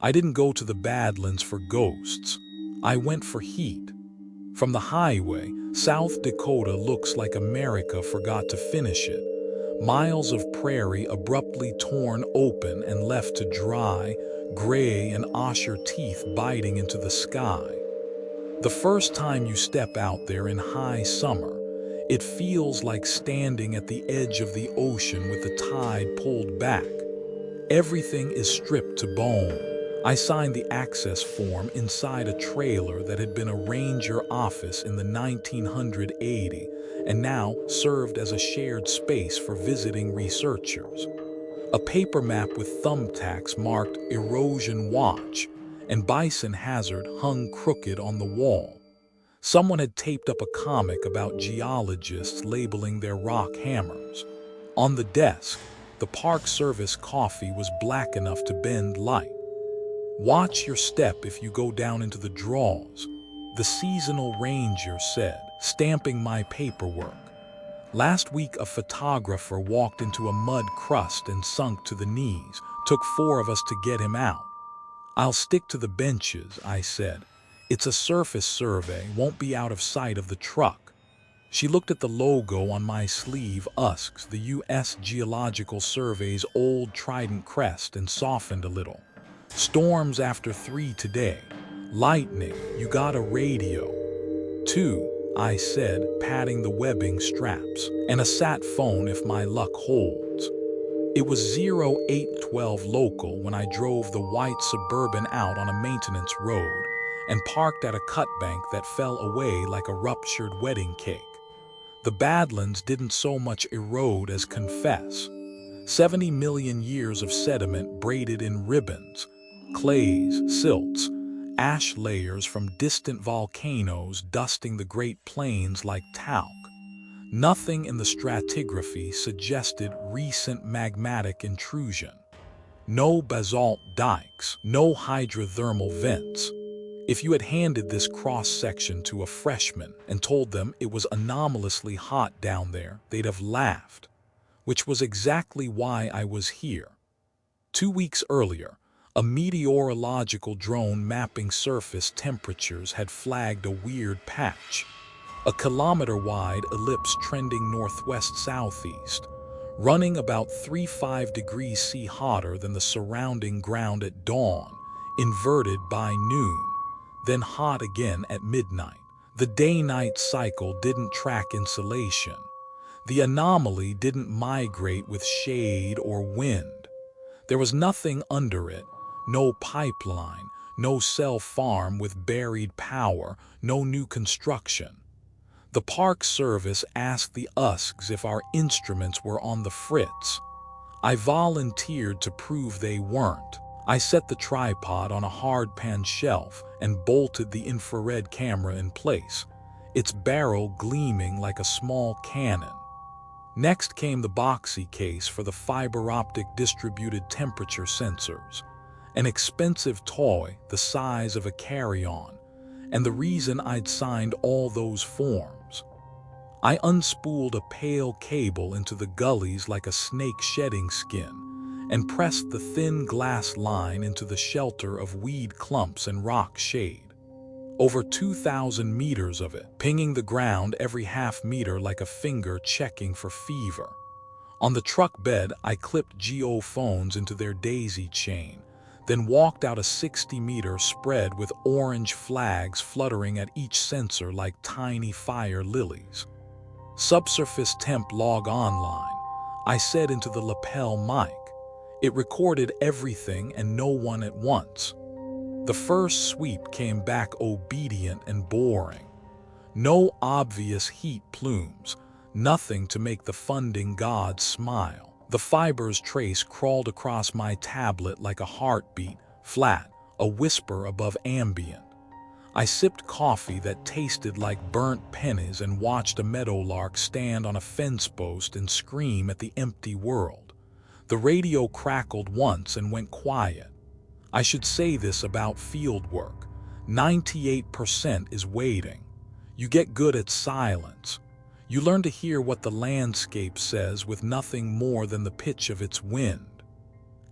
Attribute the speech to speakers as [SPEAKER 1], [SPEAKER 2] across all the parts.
[SPEAKER 1] I didn't go to the Badlands for ghosts. I went for heat. From the highway, South Dakota looks like America forgot to finish it. Miles of prairie abruptly torn open and left to dry, gray and osher teeth biting into the sky. The first time you step out there in high summer, it feels like standing at the edge of the ocean with the tide pulled back. Everything is stripped to bone. I signed the access form inside a trailer that had been a ranger office in the 1980 and now served as a shared space for visiting researchers. A paper map with thumbtacks marked Erosion Watch and Bison Hazard hung crooked on the wall. Someone had taped up a comic about geologists labeling their rock hammers. On the desk, the Park Service coffee was black enough to bend light. "Watch your step if you go down into the draws," the seasonal ranger said, stamping my paperwork. Last week a photographer walked into a mud crust and sunk to the knees. Took 4 of us to get him out. "I'll stick to the benches," I said. "It's a surface survey, won't be out of sight of the truck." She looked at the logo on my sleeve, USCS, the U.S. Geological Survey's old trident crest, and softened a little. "Storms after 3 today. Lightning, you got a radio?" "2, I said, patting the webbing straps. "And a sat phone if my luck holds." It was 0812 local when I drove the white Suburban out on a maintenance road and parked at a cut bank that fell away like a ruptured wedding cake. The Badlands didn't so much erode as confess. 70 million years of sediment braided in ribbons, clays, silts, ash layers from distant volcanoes dusting the Great Plains like talc. Nothing in the stratigraphy suggested recent magmatic intrusion. No basalt dikes, no hydrothermal vents. If you had handed this cross-section to a freshman and told them it was anomalously hot down there, they'd have laughed. Which was exactly why I was here. 2 weeks earlier, a meteorological drone mapping surface temperatures had flagged a weird patch. A kilometer-wide ellipse trending northwest-southeast, running about 3.5 degrees C hotter than the surrounding ground at dawn, inverted by noon, then hot again at midnight. The day-night cycle didn't track insolation. The anomaly didn't migrate with shade or wind. There was nothing under it, no pipeline, no cell farm with buried power, no new construction. The Park Service asked the USCS if our instruments were on the fritz. I volunteered to prove they weren't. I set the tripod on a hardpan shelf and bolted the infrared camera in place, its barrel gleaming like a small cannon. Next came the boxy case for the fiber-optic distributed temperature sensors, an expensive toy the size of a carry-on, and the reason I'd signed all those forms. I unspooled a pale cable into the gullies like a snake shedding skin, and pressed the thin glass line into the shelter of weed clumps and rock shade. Over 2,000 meters of it, pinging the ground every half meter like a finger checking for fever. On the truck bed, I clipped geophones into their daisy chain, then walked out a 60-meter spread with orange flags fluttering at each sensor like tiny fire lilies. "Subsurface temp log online," I said into the lapel mic. It recorded everything and no one at once. The first sweep came back obedient and boring. No obvious heat plumes, nothing to make the funding gods smile. The fiber's trace crawled across my tablet like a heartbeat, flat, a whisper above ambient. I sipped coffee that tasted like burnt pennies and watched a meadowlark stand on a fence post and scream at the empty world. The radio crackled once and went quiet. I should say this about field work. 98% is waiting. You get good at silence. You learn to hear what the landscape says with nothing more than the pitch of its wind.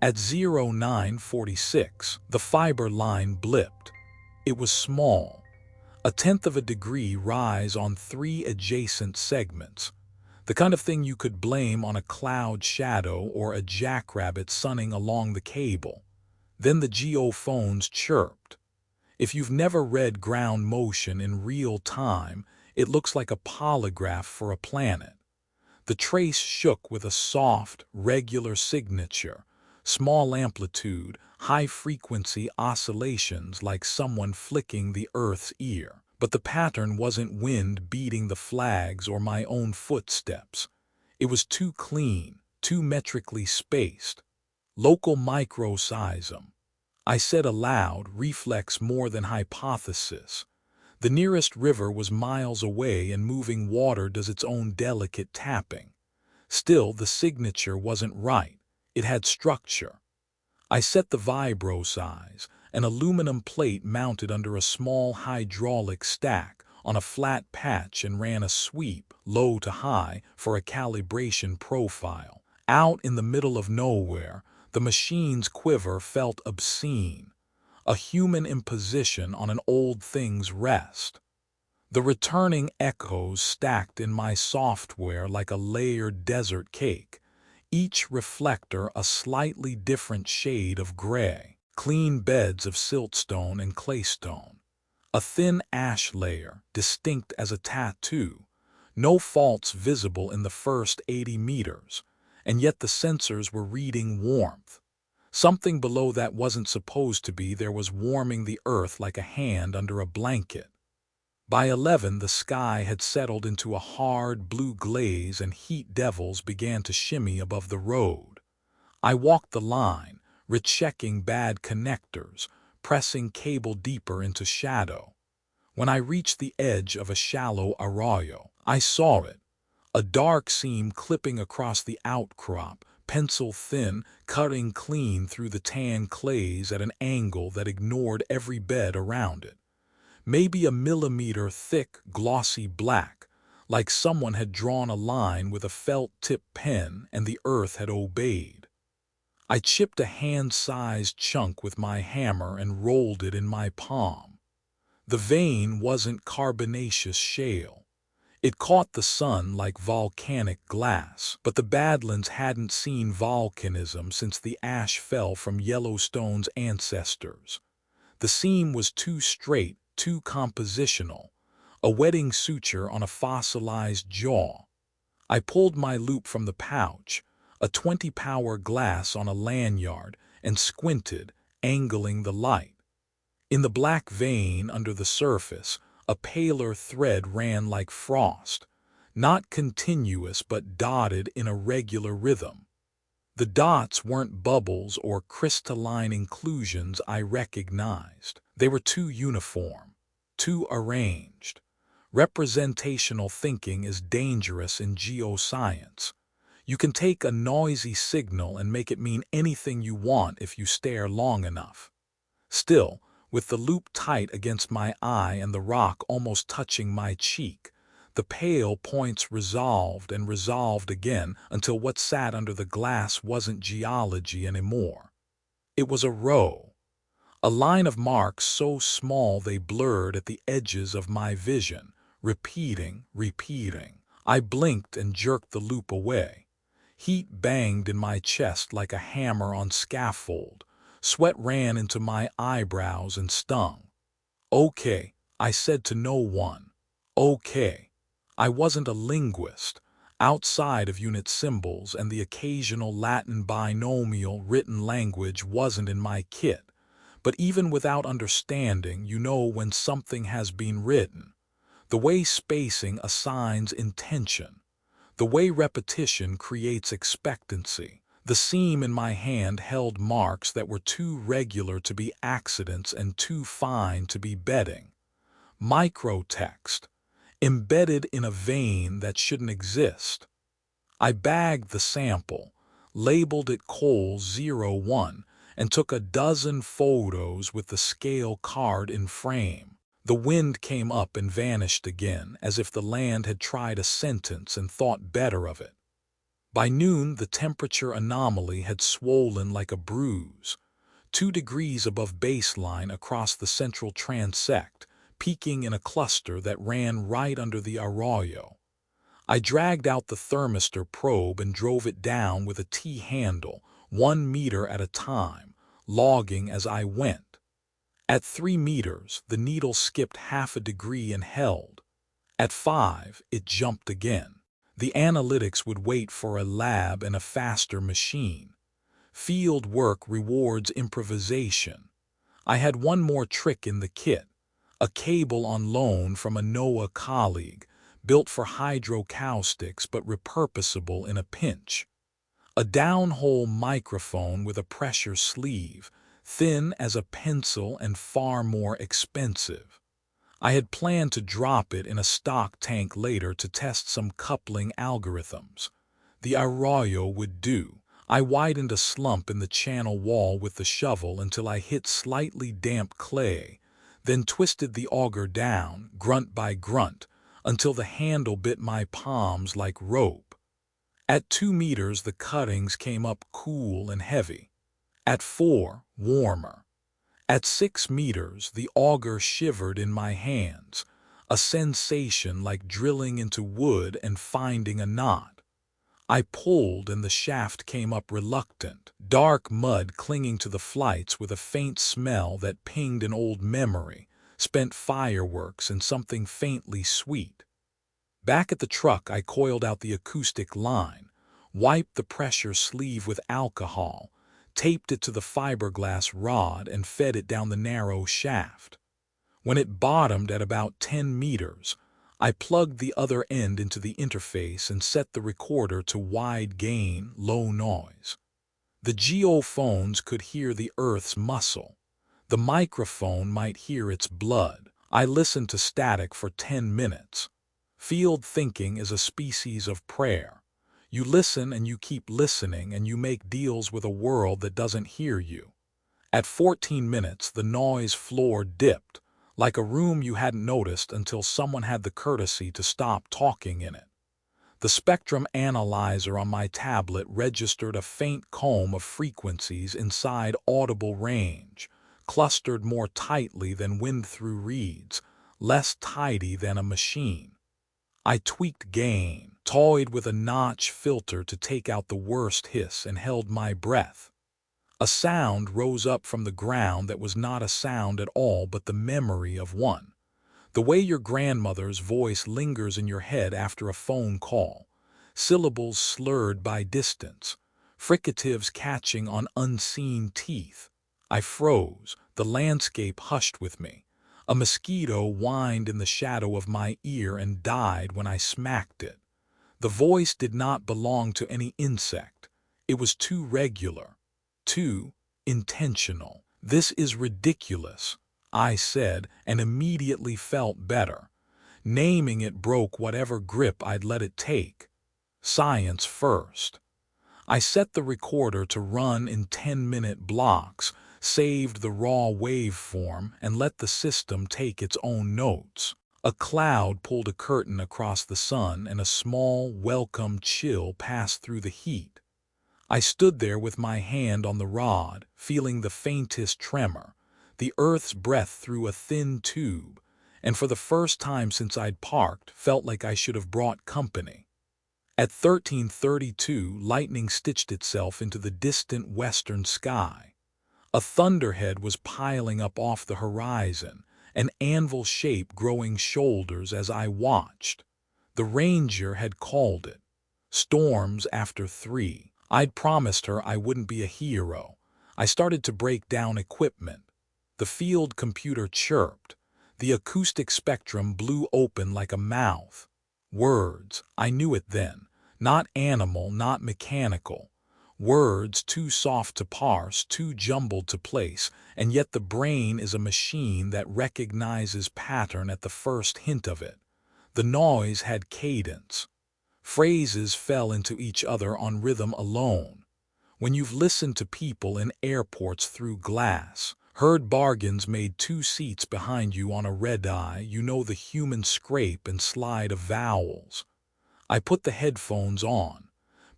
[SPEAKER 1] At 0946, the fiber line blipped. It was small, a tenth of a degree rise on 3 adjacent segments, the kind of thing you could blame on a cloud shadow or a jackrabbit sunning along the cable. Then the geophones chirped. If you've never read ground motion in real time, it looks like a polygraph for a planet. The trace shook with a soft, regular signature, small amplitude, high-frequency oscillations like someone flicking the Earth's ear. But the pattern wasn't wind beating the flags or my own footsteps. It was too clean, too metrically spaced. Local microseism. I said aloud, reflex more than hypothesis. The nearest river was miles away and moving water does its own delicate tapping. Still, the signature wasn't right. It had structure. I set the vibro size, an aluminum plate mounted under a small hydraulic stack on a flat patch, and ran a sweep, low to high, for a calibration profile. Out in the middle of nowhere, the machine's quiver felt obscene, a human imposition on an old thing's rest. The returning echoes stacked in my software like a layered desert cake, each reflector a slightly different shade of gray, clean beds of siltstone and claystone, a thin ash layer, distinct as a tattoo, no faults visible in the first 80 meters, and yet the sensors were reading warmth. Something below that wasn't supposed to be there was warming the earth like a hand under a blanket. By 11, the sky had settled into a hard blue glaze and heat devils began to shimmy above the road. I walked the line, rechecking bad connectors, pressing cable deeper into shadow. When I reached the edge of a shallow arroyo, I saw it, a dark seam clipping across the outcrop, pencil thin, cutting clean through the tan clays at an angle that ignored every bed around it. Maybe a millimeter thick, glossy black, like someone had drawn a line with a felt-tip pen and the earth had obeyed. I chipped a hand-sized chunk with my hammer and rolled it in my palm. The vein wasn't carbonaceous shale. It caught the sun like volcanic glass, but the Badlands hadn't seen volcanism since the ash fell from Yellowstone's ancestors. The seam was too straight, too compositional, a wedding suture on a fossilized jaw. I pulled my loop from the pouch, a 20-power glass on a lanyard, and squinted, angling the light. In the black vein under the surface, a paler thread ran like frost, not continuous but dotted in a regular rhythm. The dots weren't bubbles or crystalline inclusions I recognized. They were too uniform, too arranged. Representational thinking is dangerous in geoscience. You can take a noisy signal and make it mean anything you want if you stare long enough. Still, with the loop tight against my eye and the rock almost touching my cheek, the pale points resolved and resolved again until what sat under the glass wasn't geology anymore. It was a row, a line of marks so small they blurred at the edges of my vision, repeating. I blinked and jerked the loop away. Heat banged in my chest like a hammer on scaffold. Sweat ran into my eyebrows and stung. Okay, I said to no one. Okay. I wasn't a linguist. Outside of unit symbols and the occasional Latin binomial written language wasn't in my kit. But even without understanding, you know when something has been written. The way spacing assigns intention. The way repetition creates expectancy. The seam in my hand held marks that were too regular to be accidents and too fine to be bedding. Microtext, embedded in a vein that shouldn't exist. I bagged the sample, labeled it Cole 01, and took a dozen photos with the scale card in frame. The wind came up and vanished again, as if the land had tried a sentence and thought better of it. By noon, the temperature anomaly had swollen like a bruise, 2 degrees above baseline across the central transect, peaking in a cluster that ran right under the arroyo. I dragged out the thermistor probe and drove it down with a T-handle, 1 meter at a time, logging as I went. At 3 meters, the needle skipped half a degree and held. At 5, it jumped again. The analytics would wait for a lab and a faster machine. Field work rewards improvisation. I had one more trick in the kit, a cable on loan from a NOAA colleague, built for hydrocaustics but repurposable in a pinch. A downhole microphone with a pressure sleeve, thin as a pencil and far more expensive. I had planned to drop it in a stock tank later to test some coupling algorithms. The arroyo would do. I widened a slump in the channel wall with the shovel until I hit slightly damp clay, then twisted the auger down, grunt by grunt, until the handle bit my palms like rope. At 2 meters, the cuttings came up cool and heavy. At 4, warmer. At 6 meters, the auger shivered in my hands, a sensation like drilling into wood and finding a knot. I pulled and the shaft came up reluctant, dark mud clinging to the flights with a faint smell that pinged an old memory, spent fireworks and something faintly sweet. Back at the truck, I coiled out the acoustic line, wiped the pressure sleeve with alcohol, taped it to the fiberglass rod and fed it down the narrow shaft. When it bottomed at about 10 meters, I plugged the other end into the interface and set the recorder to wide gain, low noise. The geophones could hear the Earth's muscle. The microphone might hear its blood. I listened to static for 10 minutes. Field thinking is a species of prayer. You listen and you keep listening and you make deals with a world that doesn't hear you. At 14 minutes, the noise floor dipped, like a room you hadn't noticed until someone had the courtesy to stop talking in it. The spectrum analyzer on my tablet registered a faint comb of frequencies inside audible range, clustered more tightly than wind through reeds, less tidy than a machine. I tweaked gain, toyed with a notch filter to take out the worst hiss, and held my breath. A sound rose up from the ground that was not a sound at all but the memory of one. The way your grandmother's voice lingers in your head after a phone call, syllables slurred by distance, fricatives catching on unseen teeth. I froze, the landscape hushed with me. A mosquito whined in the shadow of my ear and died when I smacked it. The voice did not belong to any insect. It was too regular, too intentional. "This is ridiculous," I said, and immediately felt better. Naming it broke whatever grip I'd let it take. Science first. I set the recorder to run in 10-minute blocks, saved the raw waveform, and let the system take its own notes. A cloud pulled a curtain across the sun, and a small, welcome chill passed through the heat. I stood there with my hand on the rod, feeling the faintest tremor, the Earth's breath through a thin tube, and for the first time since I'd parked, felt like I should have brought company. At 13:32, lightning stitched itself into the distant western sky. A thunderhead was piling up off the horizon, an anvil shape growing shoulders as I watched. The ranger had called it. Storms after 3. I'd promised her I wouldn't be a hero. I started to break down equipment. The field computer chirped. The acoustic spectrum blew open like a mouth. Words, I knew it then. Not animal, not mechanical. Words too soft to parse, too jumbled to place, and yet the brain is a machine that recognizes pattern at the first hint of it. The noise had cadence. Phrases fell into each other on rhythm alone. When you've listened to people in airports through glass, heard bargains made 2 seats behind you on a red-eye, you know the human scrape and slide of vowels. I put the headphones on.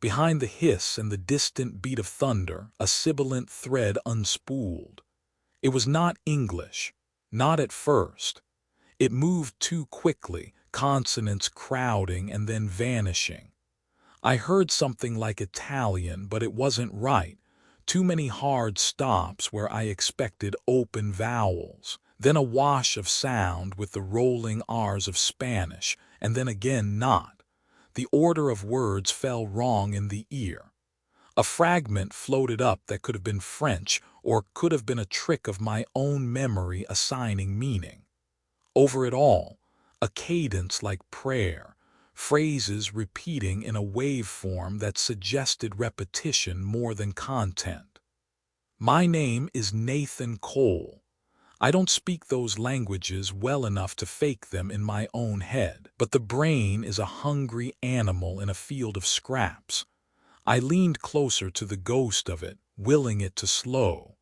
[SPEAKER 1] Behind the hiss and the distant beat of thunder, a sibilant thread unspooled. It was not English, not at first. It moved too quickly, consonants crowding and then vanishing. I heard something like Italian, but it wasn't right. Too many hard stops where I expected open vowels. Then a wash of sound with the rolling R's of Spanish, and then again not. The order of words fell wrong in the ear. A fragment floated up that could have been French or could have been a trick of my own memory assigning meaning. Over it all, a cadence like prayer, phrases repeating in a waveform that suggested repetition more than content. My name is Nathan Cole. I don't speak those languages well enough to fake them in my own head, but the brain is a hungry animal in a field of scraps. I leaned closer to the ghost of it, willing it to slow.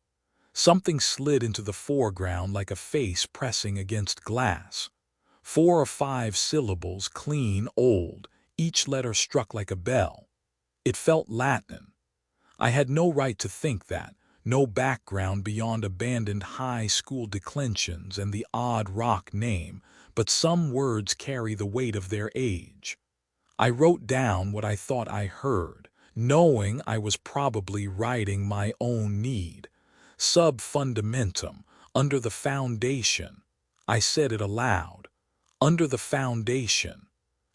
[SPEAKER 1] Something slid into the foreground like a face pressing against glass. 4 or 5 syllables, clean, old, each letter struck like a bell. It felt Latin. I had no right to think that, no background beyond abandoned high school declensions and the odd rock name, but some words carry the weight of their age. I wrote down what I thought I heard, knowing I was probably writing my own need. Sub fundamentum, under the foundation. I said it aloud. Under the foundation.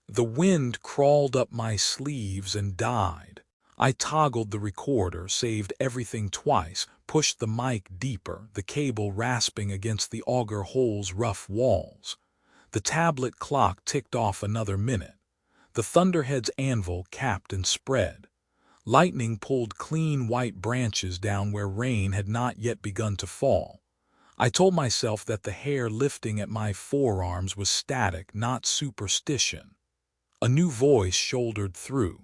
[SPEAKER 1] The wind crawled up my sleeves and died. I toggled the recorder, saved everything twice, pushed the mic deeper, the cable rasping against the auger hole's rough walls. The tablet clock ticked off another minute. The thunderhead's anvil capped and spread. Lightning pulled clean white branches down where rain had not yet begun to fall. I told myself that the hair lifting at my forearms was static, not superstition. A new voice shouldered through.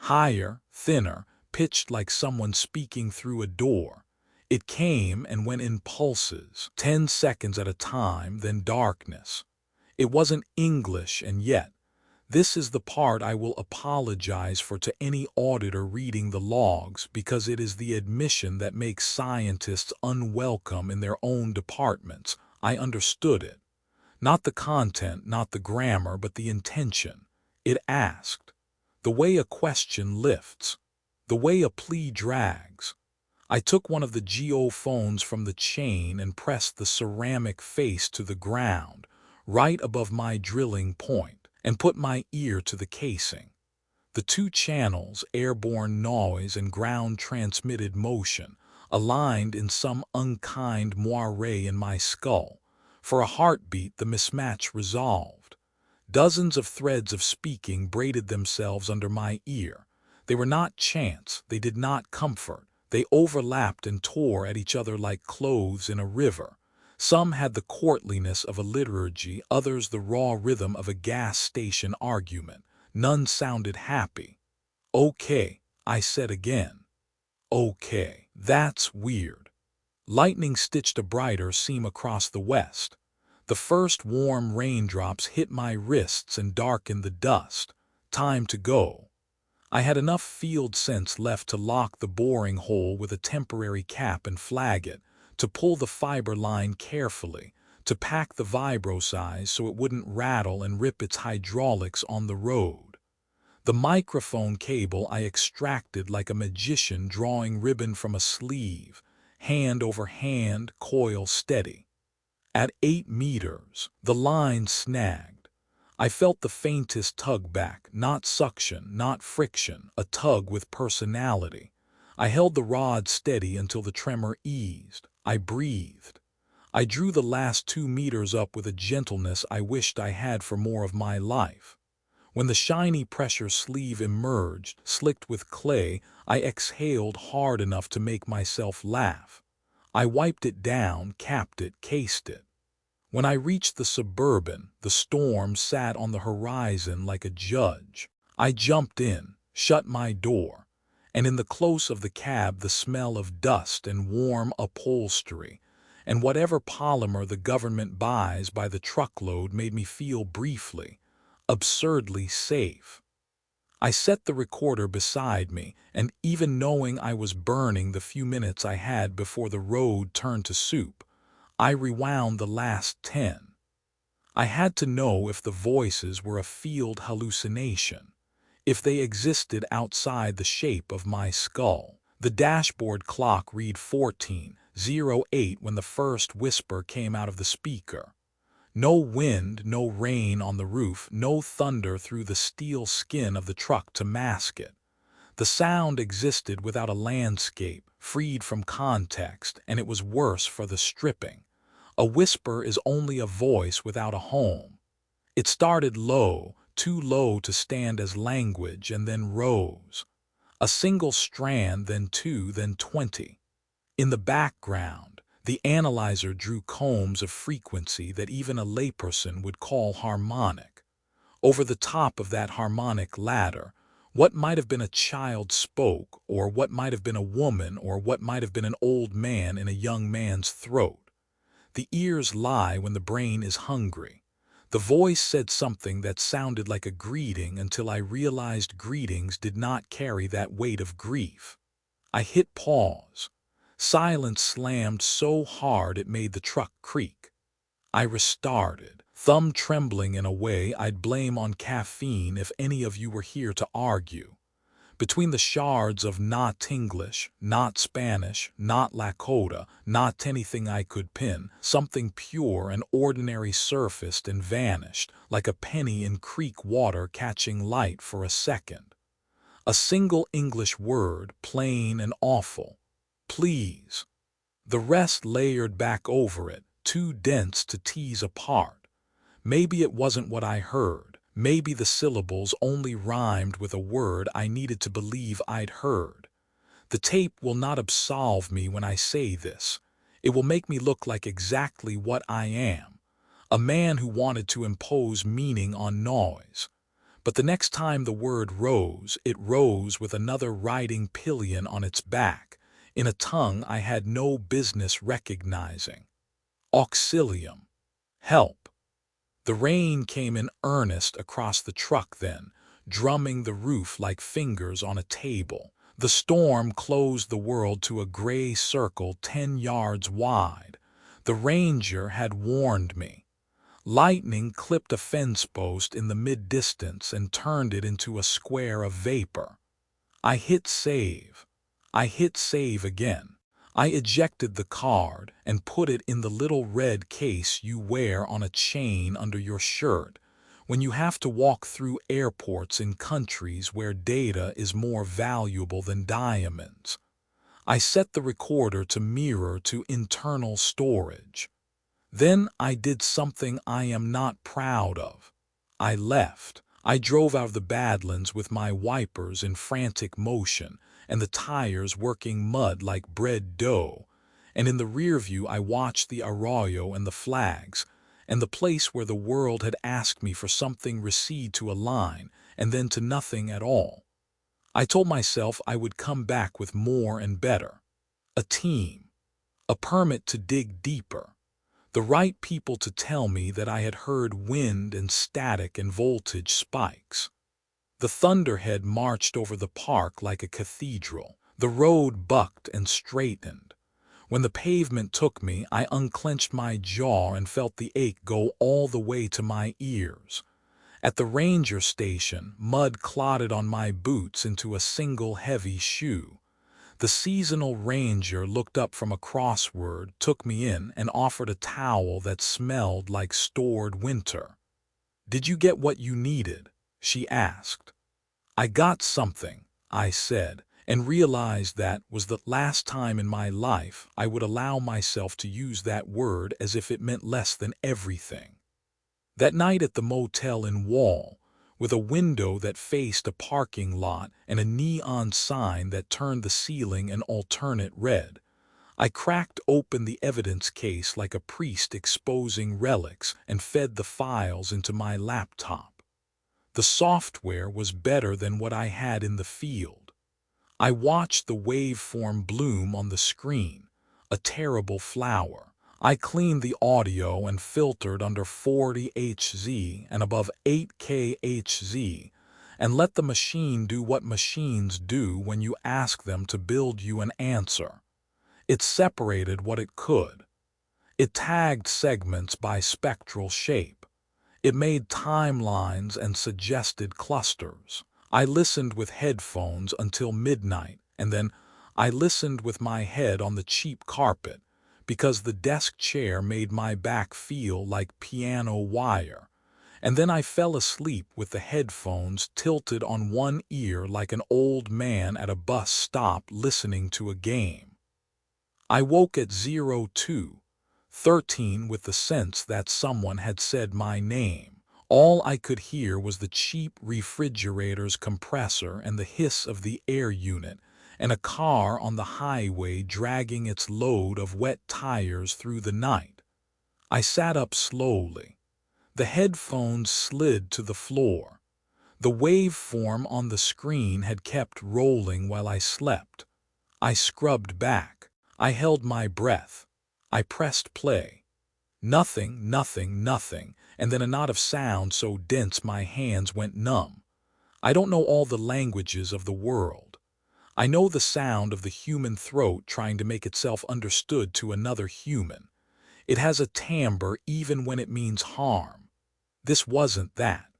[SPEAKER 1] Higher, thinner, pitched like someone speaking through a door. It came and went in pulses, 10 seconds at a time, then darkness. It wasn't English, and yet, this is the part I will apologize for to any auditor reading the logs, because it is the admission that makes scientists unwelcome in their own departments. I understood it. Not the content, not the grammar, but the intention. It asked. The way a question lifts. The way a plea drags. I took one of the geophones from the chain and pressed the ceramic face to the ground, right above my drilling point, and put my ear to the casing. The 2 channels, airborne noise and ground-transmitted motion, aligned in some unkind moire in my skull. For a heartbeat, the mismatch resolved. Dozens of threads of speaking braided themselves under my ear. They were not chance, they did not comfort. They overlapped and tore at each other like clothes in a river. Some had the courtliness of a liturgy, others the raw rhythm of a gas station argument. None sounded happy. Okay, I said again. Okay, that's weird. Lightning stitched a brighter seam across the west. The first warm raindrops hit my wrists and darkened the dust. Time to go. I had enough field sense left to lock the boring hole with a temporary cap and flag it, to pull the fiber line carefully, to pack the vibro size so it wouldn't rattle and rip its hydraulics on the road. The microphone cable I extracted like a magician drawing ribbon from a sleeve, hand over hand, coil steady. At 8 meters, the line snagged. I felt the faintest tug back, not suction, not friction, a tug with personality. I held the rod steady until the tremor eased. I breathed. I drew the last 2 meters up with a gentleness I wished I had for more of my life. When the shiny pressure sleeve emerged, slicked with clay, I exhaled hard enough to make myself laugh. I wiped it down, capped it, cased it. When I reached the Suburban, the storm sat on the horizon like a judge. I jumped in, shut my door, and in the close of the cab the smell of dust and warm upholstery, and whatever polymer the government buys by the truckload made me feel briefly, absurdly safe. I set the recorder beside me, and even knowing I was burning the few minutes I had before the road turned to soup, I rewound the last 10. I had to know if the voices were a field hallucination, if they existed outside the shape of my skull. The dashboard clock read 14:08 when the first whisper came out of the speaker. No wind, no rain on the roof, no thunder through the steel skin of the truck to mask it. The sound existed without a landscape, freed from context, and it was worse for the stripping. A whisper is only a voice without a home. It started low, too low to stand as language, and then rose. A single strand, then 2, then 20. In the background, the analyzer drew combs of frequency that even a layperson would call harmonic. Over the top of that harmonic ladder, what might have been a child spoke, or what might have been a woman, or what might have been an old man in a young man's throat. The ears lie when the brain is hungry. The voice said something that sounded like a greeting until I realized greetings did not carry that weight of grief. I hit pause. Silence slammed so hard it made the truck creak. I restarted, thumb trembling in a way I'd blame on caffeine if any of you were here to argue. Between the shards of not English, not Spanish, not Lakota, not anything I could pin, something pure and ordinary surfaced and vanished, like a penny in creek water catching light for a second. A single English word, plain and awful. Please. The rest layered back over it, too dense to tease apart. Maybe it wasn't what I heard. Maybe the syllables only rhymed with a word I needed to believe I'd heard. The tape will not absolve me when I say this. It will make me look like exactly what I am, a man who wanted to impose meaning on noise. But the next time the word rose, it rose with another riding pillion on its back, in a tongue I had no business recognizing. Auxilium. Help. The rain came in earnest across the truck then, drumming the roof like fingers on a table. The storm closed the world to a gray circle 10 yards wide. The ranger had warned me. Lightning clipped a fence post in the mid-distance and turned it into a square of vapor. I hit save. I hit save again. I ejected the card and put it in the little red case you wear on a chain under your shirt when you have to walk through airports in countries where data is more valuable than diamonds. I set the recorder to mirror to internal storage. Then I did something I am not proud of. I left. I drove out of the Badlands with my wipers in frantic motion and the tires working mud like bread dough, and in the rear view I watched the arroyo and the flags, and the place where the world had asked me for something recede to a line, and then to nothing at all. I told myself I would come back with more and better. A team. A permit to dig deeper. The right people to tell me that I had heard wind and static and voltage spikes. The thunderhead marched over the park like a cathedral. The road bucked and straightened. When the pavement took me, I unclenched my jaw and felt the ache go all the way to my ears. At the ranger station, mud clotted on my boots into a single heavy shoe. The seasonal ranger looked up from a crossword, took me in, and offered a towel that smelled like stored winter. "Did you get what you needed?" she asked. "I got something," I said, and realized that was the last time in my life I would allow myself to use that word as if it meant less than everything. That night at the motel in Wall, with a window that faced a parking lot and a neon sign that turned the ceiling an alternate red, I cracked open the evidence case like a priest exposing relics and fed the files into my laptop. The software was better than what I had in the field. I watched the waveform bloom on the screen, a terrible flower. I cleaned the audio and filtered under 40 Hz and above 8K Hz, and let the machine do what machines do when you ask them to build you an answer. It separated what it could. It tagged segments by spectral shape. It made timelines and suggested clusters. I listened with headphones until midnight, and then I listened with my head on the cheap carpet, because the desk chair made my back feel like piano wire. And then I fell asleep with the headphones tilted on one ear like an old man at a bus stop listening to a game. I woke at 02:13 with the sense that someone had said my name. All I could hear was the cheap refrigerator's compressor and the hiss of the air unit, and a car on the highway dragging its load of wet tires through the night. I sat up slowly. The headphones slid to the floor. The waveform on the screen had kept rolling while I slept. I scrubbed back. I held my breath. I pressed play. Nothing, nothing, nothing, and then a knot of sound so dense my hands went numb. I don't know all the languages of the world. I know the sound of the human throat trying to make itself understood to another human. It has a timbre even when it means harm. This wasn't that.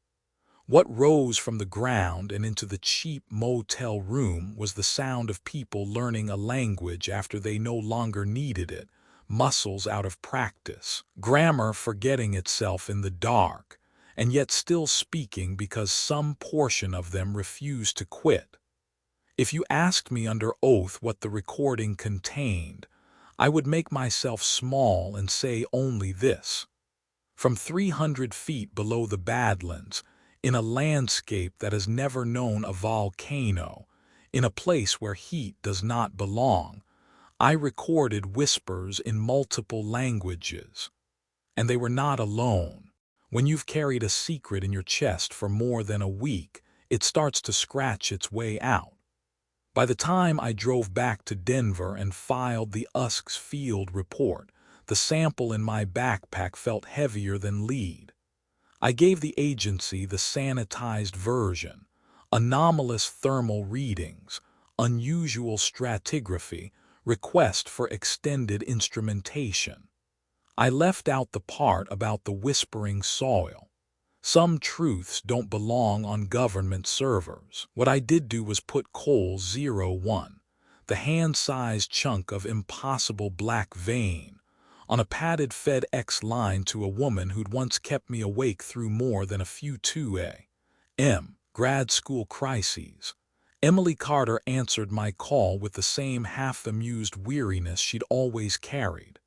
[SPEAKER 1] What rose from the ground and into the cheap motel room was the sound of people learning a language after they no longer needed it, muscles out of practice, grammar forgetting itself in the dark, and yet still speaking because some portion of them refused to quit. If you asked me under oath what the recording contained, I would make myself small and say only this. From 300 feet below the Badlands, in a landscape that has never known a volcano, in a place where heat does not belong, I recorded whispers in multiple languages. And they were not alone. When you've carried a secret in your chest for more than a week, it starts to scratch its way out. By the time I drove back to Denver and filed the USC's field report, the sample in my backpack felt heavier than lead. I gave the agency the sanitized version: anomalous thermal readings, unusual stratigraphy, request for extended instrumentation. I left out the part about the whispering soil. Some truths don't belong on government servers. What I did do was put Col 01, the hand-sized chunk of impossible black vein, on a padded FedEx line to a woman who'd once kept me awake through more than a few 2 a.m. grad school crises. Emily Carter answered my call with the same half-amused weariness she'd always carried.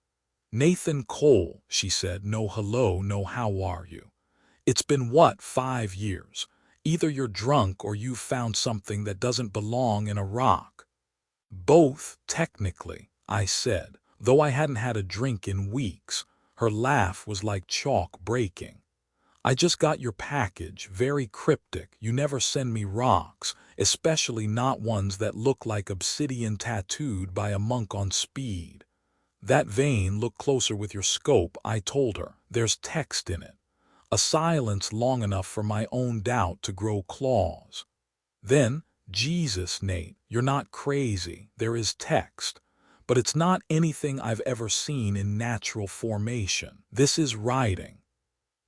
[SPEAKER 1] "Nathan Cole," she said, "no hello, no how are you? It's been what, 5 years? Either you're drunk or you've found something that doesn't belong in a rock." "Both, technically," I said, though I hadn't had a drink in weeks. Her laugh was like chalk breaking. "I just got your package, very cryptic. You never send me rocks, especially not ones that look like obsidian tattooed by a monk on speed." "That vein, look closer with your scope," I told her. "There's text in it." A silence long enough for my own doubt to grow claws. Then, "Jesus, Nate, you're not crazy. There is text. But it's not anything I've ever seen in natural formation. This is writing."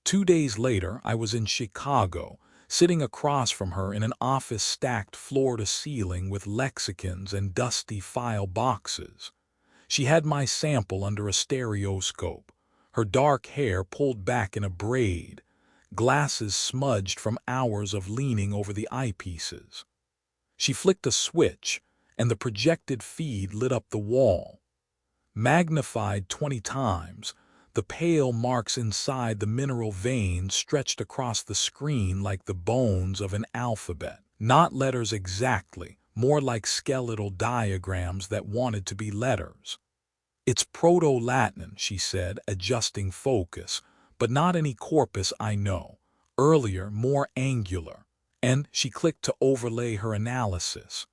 [SPEAKER 1] 2 days later, I was in Chicago, sitting across from her in an office stacked floor to ceiling with lexicons and dusty file boxes. She had my sample under a stereoscope, her dark hair pulled back in a braid, glasses smudged from hours of leaning over the eyepieces. She flicked a switch, and the projected feed lit up the wall. Magnified 20 times, the pale marks inside the mineral veins stretched across the screen like the bones of an alphabet. Not letters exactly, more like skeletal diagrams that wanted to be letters. "It's Proto-Latin," she said, adjusting focus, "but not any corpus I know. Earlier, more angular." And she clicked to overlay her analysis.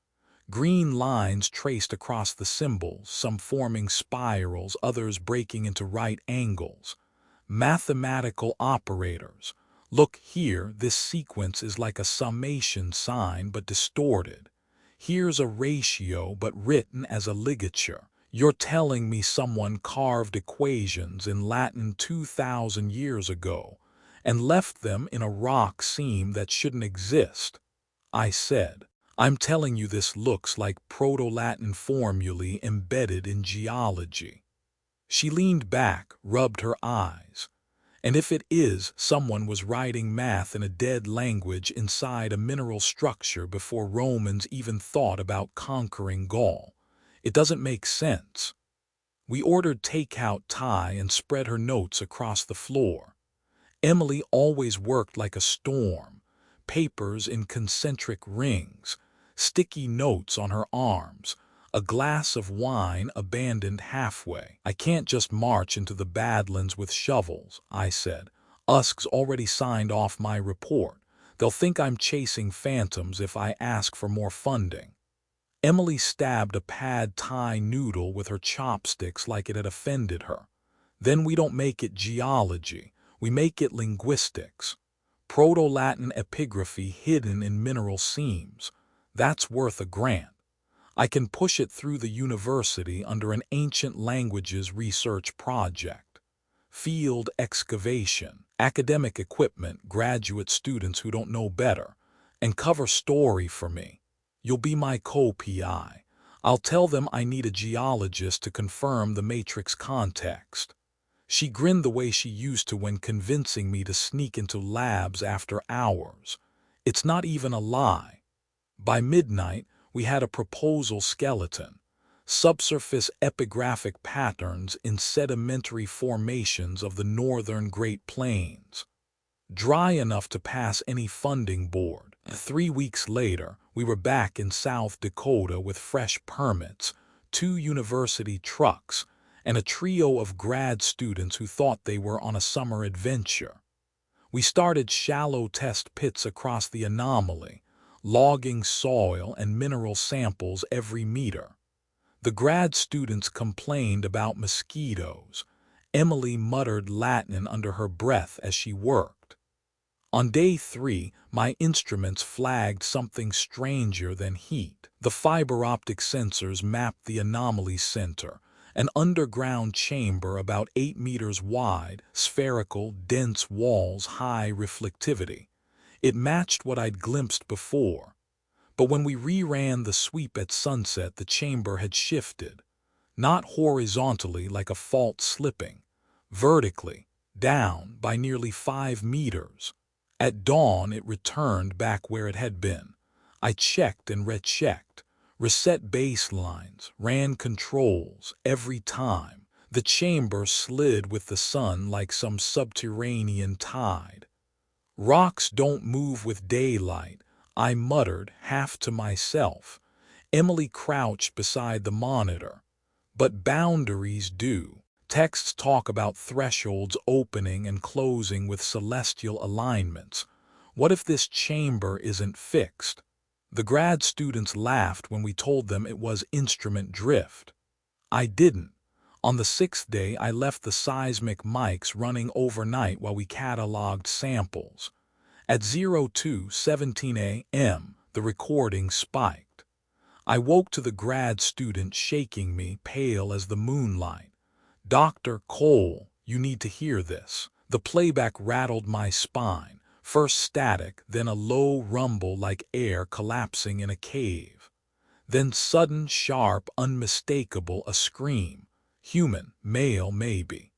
[SPEAKER 1] Green lines traced across the symbols, some forming spirals, others breaking into right angles. Mathematical operators, Look here, this sequence is like a summation sign but distorted. Here's a ratio but written as a ligature. You're telling me someone carved equations in Latin 2,000 years ago and left them in a rock seam that shouldn't exist, I said. I'm telling you this looks like Proto-Latin formulae embedded in geology. She leaned back, rubbed her eyes. And if it is, someone was writing math in a dead language inside a mineral structure before Romans even thought about conquering Gaul. It doesn't make sense. We ordered takeout Thai and spread her notes across the floor. Emily always worked like a storm, papers in concentric rings, sticky notes on her arms, a glass of wine abandoned halfway. I can't just march into the Badlands with shovels, I said. Usk's already signed off my report. They'll think I'm chasing phantoms if I ask for more funding. Emily stabbed a pad Thai noodle with her chopsticks like it had offended her. Then we don't make it geology, we make it linguistics. Proto-Latin epigraphy hidden in mineral seams. That's worth a grant. I can push it through the university under an ancient languages research project. Field excavation, academic equipment, graduate students who don't know better, and cover story for me. You'll be my co-PI. I'll tell them I need a geologist to confirm the matrix context. She grinned the way she used to when convincing me to sneak into labs after hours. It's not even a lie. By midnight, we had a proposal skeleton, subsurface epigraphic patterns in sedimentary formations of the northern Great Plains, dry enough to pass any funding board. 3 weeks later, we were back in South Dakota with fresh permits, 2 university trucks, and a trio of grad students who thought they were on a summer adventure. We started shallow test pits across the anomaly, logging soil and mineral samples every meter. The grad students complained about mosquitoes. Emily muttered Latin under her breath as she worked. On day 3, my instruments flagged something stranger than heat. The fiber optic sensors mapped the anomaly center, an underground chamber about 8 meters wide, spherical, dense walls, high reflectivity. It matched what I'd glimpsed before. But when we reran the sweep at sunset, the chamber had shifted. Not horizontally like a fault slipping, vertically, down by nearly 5 meters. At dawn, it returned back where it had been. I checked and rechecked, reset baselines, ran controls every time. The chamber slid with the sun like some subterranean tide. Rocks don't move with daylight, I muttered, half to myself. Emily crouched beside the monitor. But boundaries do. Texts talk about thresholds opening and closing with celestial alignments. What if this chamber isn't fixed? The grad students laughed when we told them it was instrument drift. I didn't. On the 6th day, I left the seismic mics running overnight while we cataloged samples. At 02:17 a.m., the recording spiked. I woke to the grad student shaking me, pale as the moonlight. "Dr. Cole, you need to hear this." The playback rattled my spine, first static, then a low rumble like air collapsing in a cave. Then sudden, sharp, unmistakable, a scream. Human, male maybe.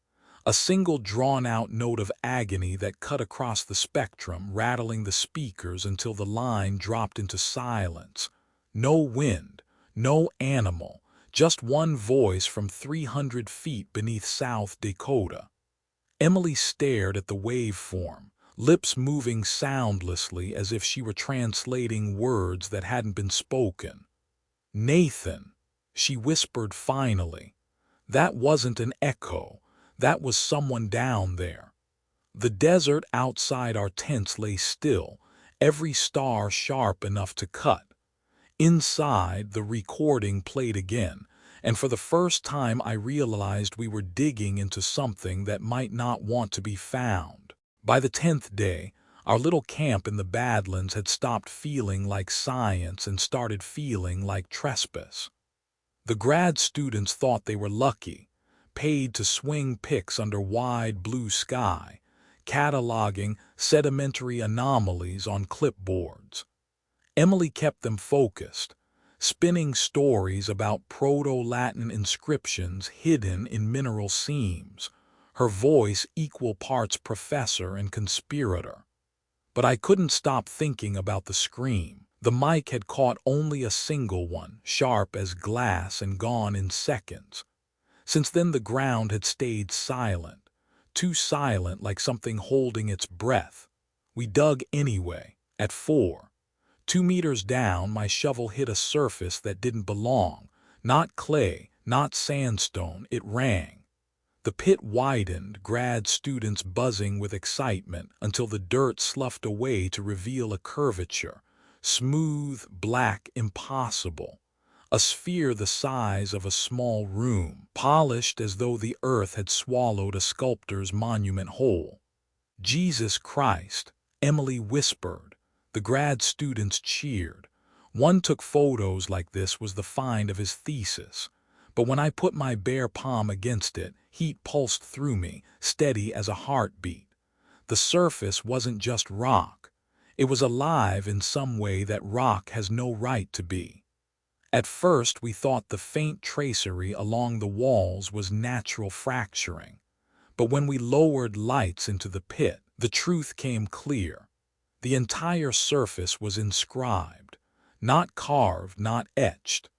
[SPEAKER 1] A single drawn-out note of agony that cut across the spectrum, rattling the speakers until the line dropped into silence. No wind, no animal, just one voice from 300 feet beneath South Dakota. Emily stared at the waveform, lips moving soundlessly as if she were translating words that hadn't been spoken. "Nathan," she whispered finally. That wasn't an echo. That was someone down there. The desert outside our tents lay still, every star sharp enough to cut. Inside, the recording played again, and for the first time I realized we were digging into something that might not want to be found. By the 10th day, Our little camp in the Badlands had stopped feeling like science and started feeling like trespass. The grad students thought they were lucky, paid to swing picks under wide blue sky, cataloging sedimentary anomalies on clipboards. Emily kept them focused, spinning stories about Proto-Latin inscriptions hidden in mineral seams, her voice equal parts professor and conspirator. But I couldn't stop thinking about the scream. The mic had caught only a single one, sharp as glass and gone in seconds. Since then the ground had stayed silent, too silent like something holding its breath. We dug anyway, at 4. 2 meters down, my shovel hit a surface that didn't belong. Not clay, not sandstone, it rang. The pit widened, grad students buzzing with excitement, until the dirt sloughed away to reveal a curvature. Smooth, black, impossible. A sphere the size of a small room, polished as though the earth had swallowed a sculptor's monument whole. Jesus Christ, Emily whispered. The grad students cheered. One took photos like this was the find of his thesis. But when I put my bare palm against it, heat pulsed through me, steady as a heartbeat. The surface wasn't just rock. It was alive in some way that rock has no right to be. At first we thought the faint tracery along the walls was natural fracturing. But when we lowered lights into the pit, the truth came clear. The entire surface was inscribed, not carved, not etched.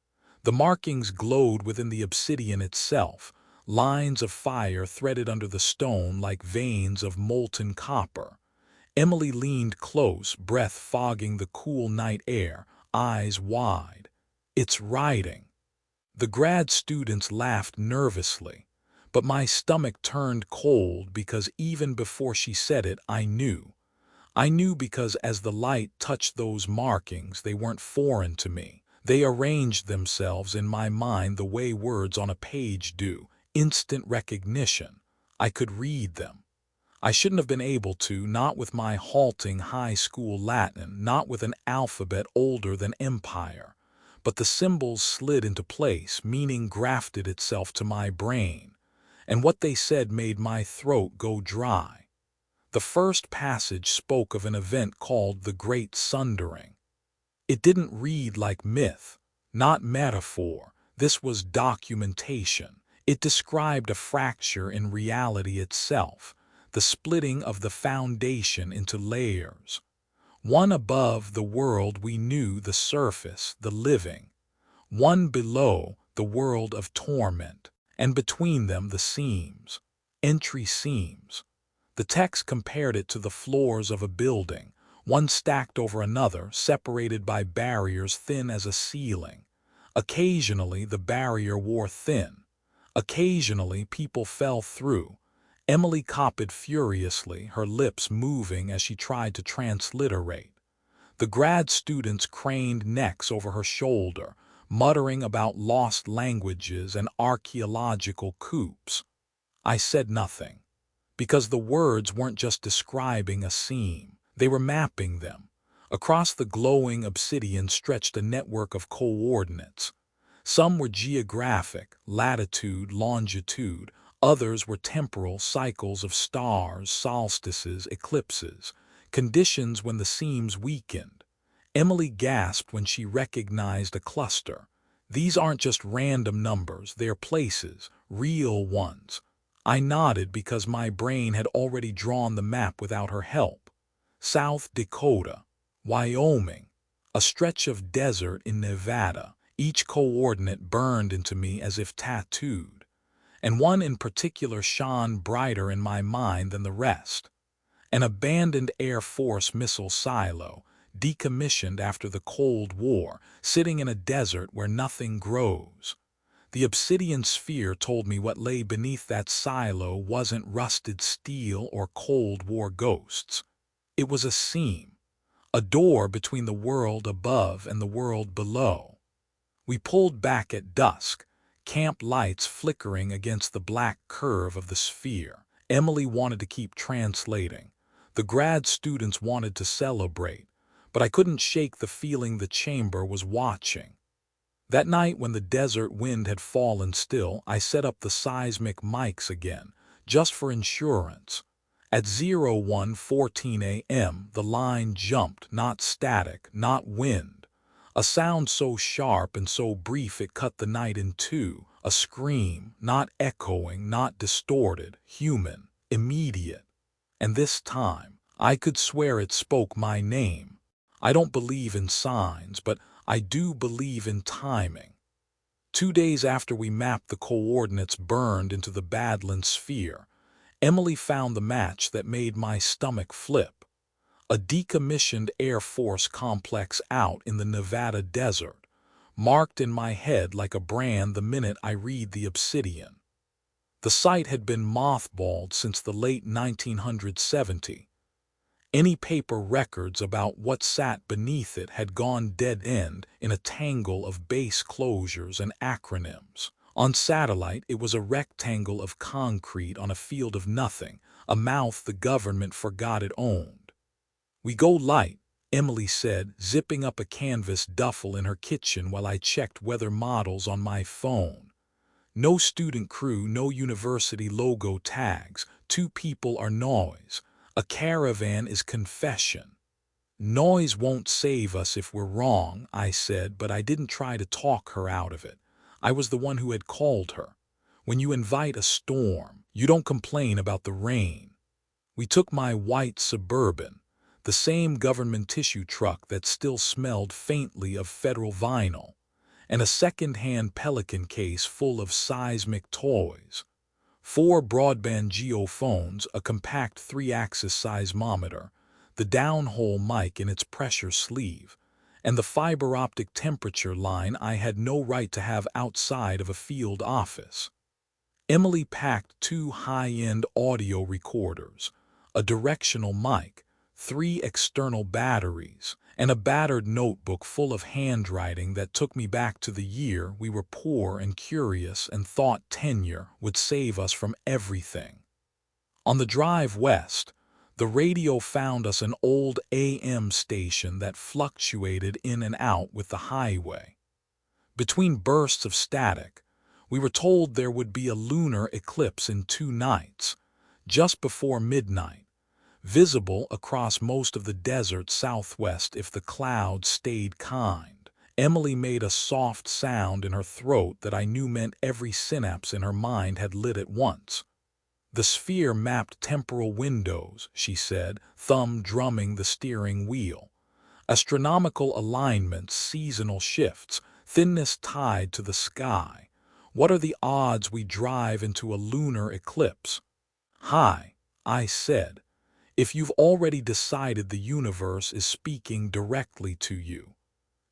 [SPEAKER 1] The markings glowed within the obsidian itself, lines of fire threaded under the stone like veins of molten copper. Emily leaned close, breath fogging the cool night air, eyes wide. It's writing. The grad students laughed nervously, but my stomach turned cold because even before she said it, I knew. I knew because as the light touched those markings, they weren't foreign to me. They arranged themselves in my mind the way words on a page do, instant recognition. I could read them. I shouldn't have been able to, not with my halting high school Latin, not with an alphabet older than empire. But the symbols slid into place, meaning grafted itself to my brain. And what they said made my throat go dry. The first passage spoke of an event called the Great Sundering. It didn't read like myth, not metaphor. This was documentation. It described a fracture in reality itself, the splitting of the foundation into layers. One above the world we knew, the surface, the living. One below, the world of torment. And between them the seams, entry seams. The text compared it to the floors of a building, one stacked over another, separated by barriers thin as a ceiling. Occasionally the barrier wore thin. Occasionally people fell through. Emily copied furiously, her lips moving as she tried to transliterate. The grad students craned necks over her shoulder, muttering about lost languages and archaeological coups. I said nothing, because the words weren't just describing a seam, they were mapping them. Across the glowing obsidian stretched a network of coordinates. Some were geographic, latitude, longitude. Others were temporal, cycles of stars, solstices, eclipses, conditions when the seams weakened. Emily gasped when she recognized a cluster. These aren't just random numbers, they're places, real ones. I nodded because my brain had already drawn the map without her help. South Dakota, Wyoming, a stretch of desert in Nevada. Each coordinate burned into me as if tattooed. And one in particular shone brighter in my mind than the rest. An abandoned Air Force missile silo, decommissioned after the Cold War, sitting in a desert where nothing grows. The obsidian sphere told me what lay beneath that silo wasn't rusted steel or Cold War ghosts. It was a seam, a door between the world above and the world below. We pulled back at dusk, camp lights flickering against the black curve of the sphere. Emily wanted to keep translating. The grad students wanted to celebrate, but I couldn't shake the feeling the chamber was watching. That night when the desert wind had fallen still, I set up the seismic mics again, just for insurance. At 01:14 a.m., the line jumped, not static, not wind. A sound so sharp and so brief it cut the night in two, a scream, not echoing, not distorted, human, immediate. And this time, I could swear it spoke my name. I don't believe in signs, but I do believe in timing. 2 days after we mapped the coordinates burned into the Badlands sphere, Emily found the match that made my stomach flip. A decommissioned Air Force complex out in the Nevada desert, marked in my head like a brand the minute I read the obsidian. The site had been mothballed since the late 1970s. Any paper records about what sat beneath it had gone dead-end in a tangle of base closures and acronyms. On satellite, it was a rectangle of concrete on a field of nothing, a mouth the government forgot it owned. "We go light," Emily said, zipping up a canvas duffel in her kitchen while I checked weather models on my phone. "No student crew, no university logo tags. 2 people are noise. A caravan is confession." "Noise won't save us if we're wrong," I said, but I didn't try to talk her out of it. I was the one who had called her. When you invite a storm, you don't complain about the rain. We took my white Suburban, the same government tissue truck that still smelled faintly of federal vinyl, and a second-hand Pelican case full of seismic toys. 4 broadband geophones, a compact 3-axis seismometer, the downhole mic in its pressure sleeve, and the fiber optic temperature line I had no right to have outside of a field office. Emily packed 2 high-end audio recorders, a directional mic, 3 external batteries, and a battered notebook full of handwriting that took me back to the year we were poor and curious and thought tenure would save us from everything. On the drive west, the radio found us an old AM station that fluctuated in and out with the highway. Between bursts of static, we were told there would be a lunar eclipse in 2 nights, just before midnight, visible across most of the desert southwest if the clouds stayed kind. Emily made a soft sound in her throat that I knew meant every synapse in her mind had lit at once. "The sphere mapped temporal windows," she said, thumb drumming the steering wheel. "Astronomical alignments, seasonal shifts, thinness tied to the sky. What are the odds we drive into a lunar eclipse?" "Hi," I said. "If you've already decided the universe is speaking directly to you."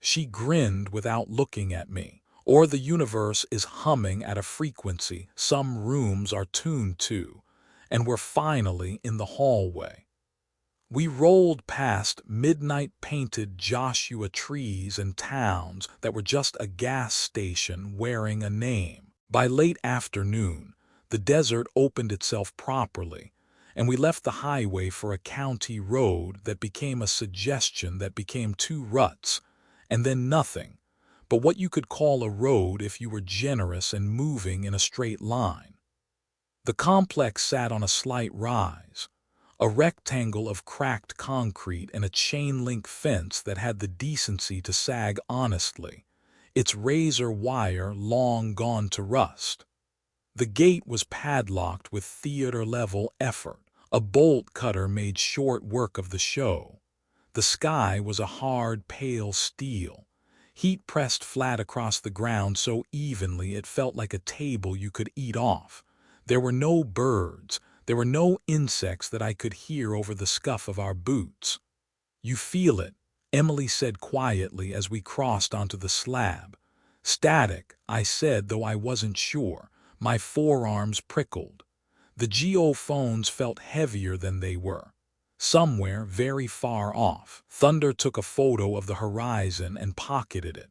[SPEAKER 1] She grinned without looking at me. "Or the universe is humming at a frequency some rooms are tuned to, and we're finally in the hallway." We rolled past midnight-painted Joshua trees and towns that were just a gas station wearing a name. By late afternoon, the desert opened itself properly, and we left the highway for a county road that became a suggestion that became 2 ruts, and then nothing, but what you could call a road if you were generous and moving in a straight line. The complex sat on a slight rise, a rectangle of cracked concrete and a chain-link fence that had the decency to sag honestly, its razor wire long gone to rust. The gate was padlocked with theater-level effort. A bolt cutter made short work of the show. The sky was a hard, pale steel, heat pressed flat across the ground so evenly it felt like a table you could eat off. There were no birds, there were no insects that I could hear over the scuff of our boots. "You feel it," Emily said quietly as we crossed onto the slab. "Static," I said, though I wasn't sure. My forearms prickled. The geophones felt heavier than they were. Somewhere very far off, Thunder took a photo of the horizon and pocketed it.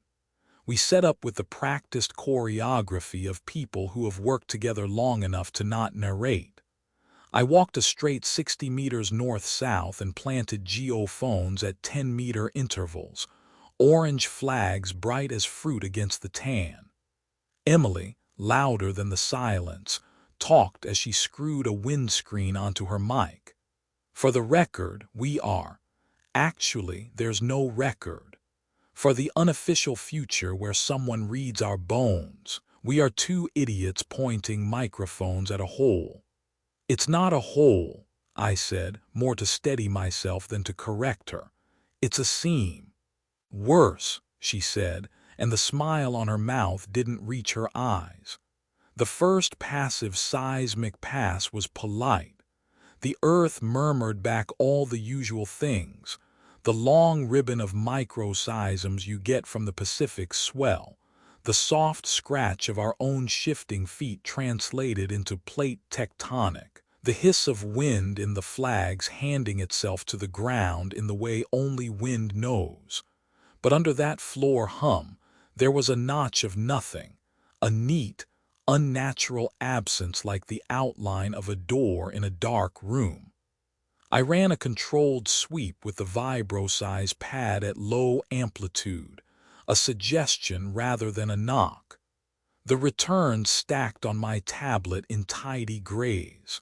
[SPEAKER 1] We set up with the practiced choreography of people who have worked together long enough to not narrate. I walked a straight 60 meters north-south and planted geophones at 10-meter intervals, orange flags bright as fruit against the tan. Emily, louder than the silence, talked as she screwed a windscreen onto her mic. For the record, we are. Actually, there's no record. For the unofficial future where someone reads our bones, we are two idiots pointing microphones at a hole. It's not a hole, I said, more to steady myself than to correct her. It's a seam. Worse, she said, and the smile on her mouth didn't reach her eyes. The first passive seismic pass was polite. The earth murmured back all the usual things. The long ribbon of microseisms you get from the Pacific swell, the soft scratch of our own shifting feet translated into plate tectonic, the hiss of wind in the flags handing itself to the ground in the way only wind knows. But under that floor hum, there was a notch of nothing, a neat, unnatural absence like the outline of a door in a dark room. I ran a controlled sweep with the vibro-size pad at low amplitude, a suggestion rather than a knock. The returns stacked on my tablet in tidy grays.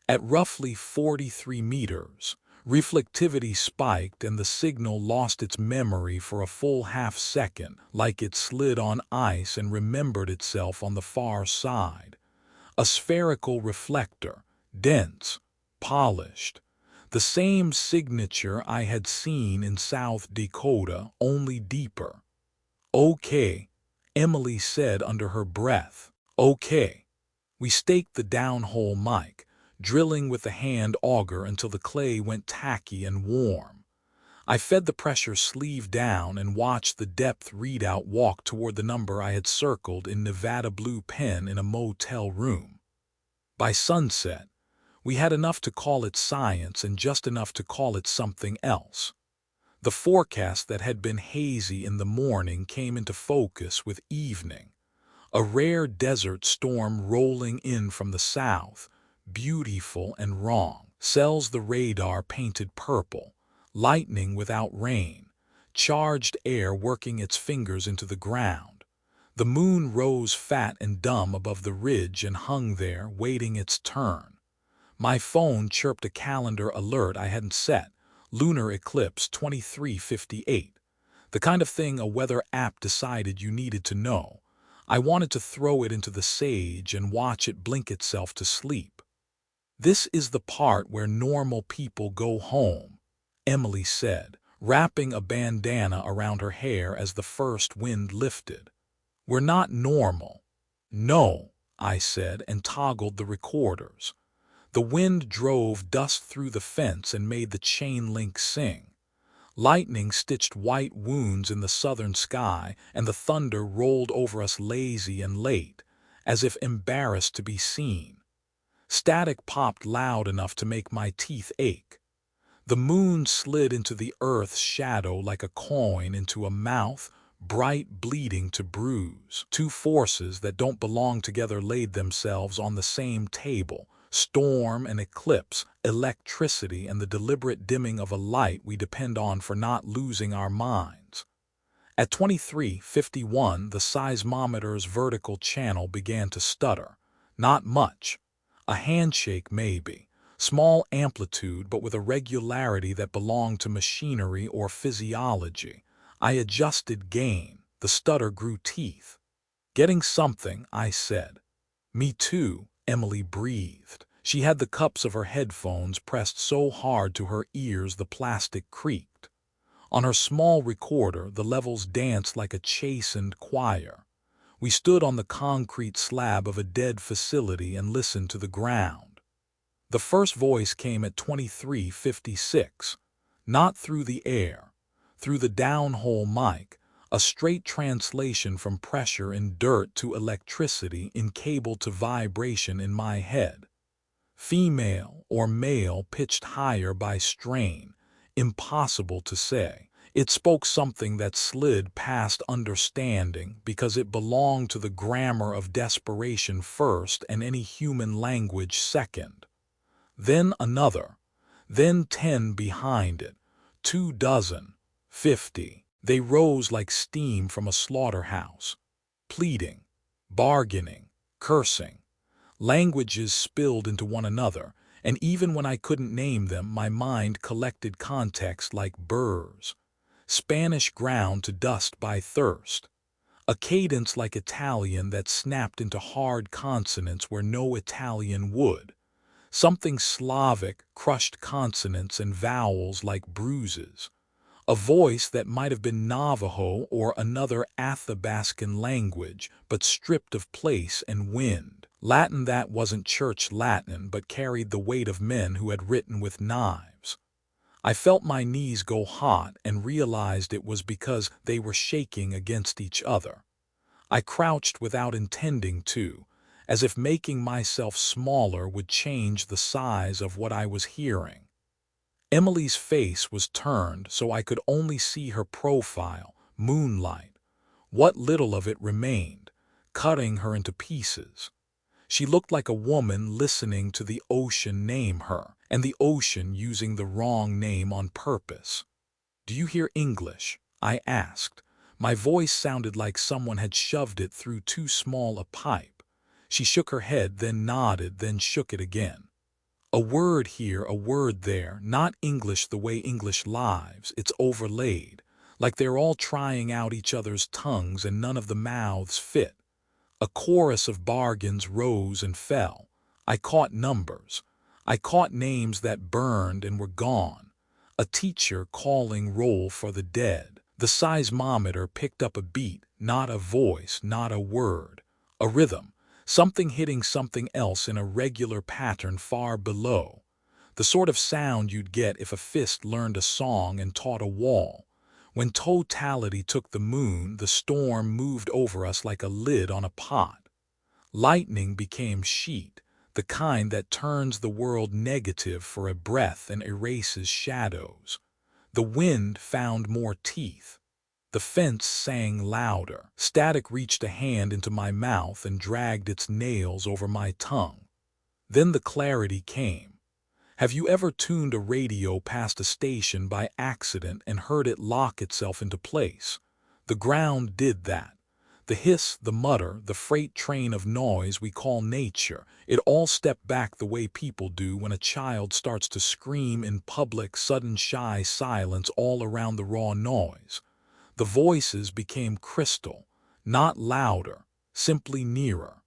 [SPEAKER 1] At roughly 43 meters, reflectivity spiked and the signal lost its memory for a full half-second, like it slid on ice and remembered itself on the far side. A spherical reflector, dense, polished. The same signature I had seen in South Dakota, only deeper. "Okay," Emily said under her breath. "Okay." We staked the downhole mic, drilling with the hand auger until the clay went tacky and warm. I fed the pressure sleeve down and watched the depth readout walk toward the number I had circled in Nevada blue pen in a motel room. By sunset, we had enough to call it science and just enough to call it something else. The forecast that had been hazy in the morning came into focus with evening. A rare desert storm rolling in from the south, beautiful and wrong. Cells the radar painted purple, lightning without rain, charged air working its fingers into the ground. The moon rose fat and dumb above the ridge and hung there, waiting its turn. My phone chirped a calendar alert I hadn't set, lunar eclipse 2358. The kind of thing a weather app decided you needed to know. I wanted to throw it into the sage and watch it blink itself to sleep. "This is the part where normal people go home," Emily said, wrapping a bandana around her hair as the first wind lifted. "We're not normal." "No," I said and toggled the recorders. The wind drove dust through the fence and made the chain link sing. Lightning stitched white wounds in the southern sky, and the thunder rolled over us lazy and late, as if embarrassed to be seen. Static popped loud enough to make my teeth ache. The moon slid into the earth's shadow like a coin into a mouth, bright bleeding to bruise. Two forces that don't belong together laid themselves on the same table. Storm and eclipse, electricity and the deliberate dimming of a light we depend on for not losing our minds. At 23:51, the seismometer's vertical channel began to stutter. Not much. A handshake maybe. Small amplitude but with a regularity that belonged to machinery or physiology. I adjusted gain. The stutter grew teeth. "Getting something," I said. "Me too," Emily breathed. She had the cups of her headphones pressed so hard to her ears the plastic creaked. On her small recorder, the levels danced like a chastened choir. We stood on the concrete slab of a dead facility and listened to the ground. The first voice came at 23:56, not through the air, through the downhole mic, a straight translation from pressure in dirt to electricity in cable to vibration in my head. Female or male pitched higher by strain, impossible to say. It spoke something that slid past understanding because it belonged to the grammar of desperation first and any human language second. then another, then 10 behind it, 2 dozen, 50. They rose like steam from a slaughterhouse, pleading, bargaining, cursing. Languages spilled into one another, and even when I couldn't name them, my mind collected context like burrs. Spanish ground to dust by thirst. A cadence like Italian that snapped into hard consonants where no Italian would. Something Slavic, crushed consonants and vowels like bruises. A voice that might have been Navajo or another Athabascan language, but stripped of place and wind. Latin that wasn't church Latin, but carried the weight of men who had written with knives. I felt my knees go hot and realized it was because they were shaking against each other. I crouched without intending to, as if making myself smaller would change the size of what I was hearing. Emily's face was turned so I could only see her profile, moonlight, what little of it remained, cutting her into pieces. She looked like a woman listening to the ocean name her, and the ocean using the wrong name on purpose. "Do you hear English?" I asked. My voice sounded like someone had shoved it through too small a pipe. She shook her head, then nodded, then shook it again. "A word here, a word there, not English the way English lives, it's overlaid, like they're all trying out each other's tongues and none of the mouths fit." A chorus of bargains rose and fell. I caught numbers. I caught names that burned and were gone. A teacher calling roll for the dead. The seismometer picked up a beat, not a voice, not a word. A rhythm. Something hitting something else in a regular pattern far below. The sort of sound you'd get if a fist learned a song and taught a wall. When totality took the moon, the storm moved over us like a lid on a pot. Lightning became sheet, the kind that turns the world negative for a breath and erases shadows. The wind found more teeth. The fence sang louder. Static reached a hand into my mouth and dragged its nails over my tongue. Then the clarity came. Have you ever tuned a radio past a station by accident and heard it lock itself into place? The ground did that. The hiss, the mutter, the freight train of noise we call nature, it all stepped back the way people do when a child starts to scream in public, sudden shy silence all around the raw noise. The voices became crystal, not louder, simply nearer.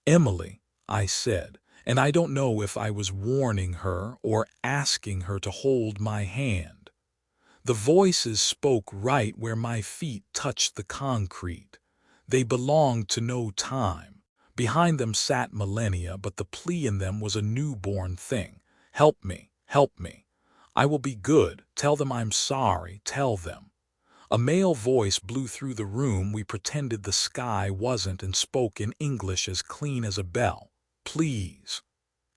[SPEAKER 1] "Emily," I said, and I don't know if I was warning her or asking her to hold my hand. The voices spoke right where my feet touched the concrete. They belonged to no time. Behind them sat millennia, but the plea in them was a newborn thing. "Help me, help me. I will be good. Tell them I'm sorry, tell them." A male voice blew through the room. We pretended the sky wasn't and spoke in English as clean as a bell. "Please."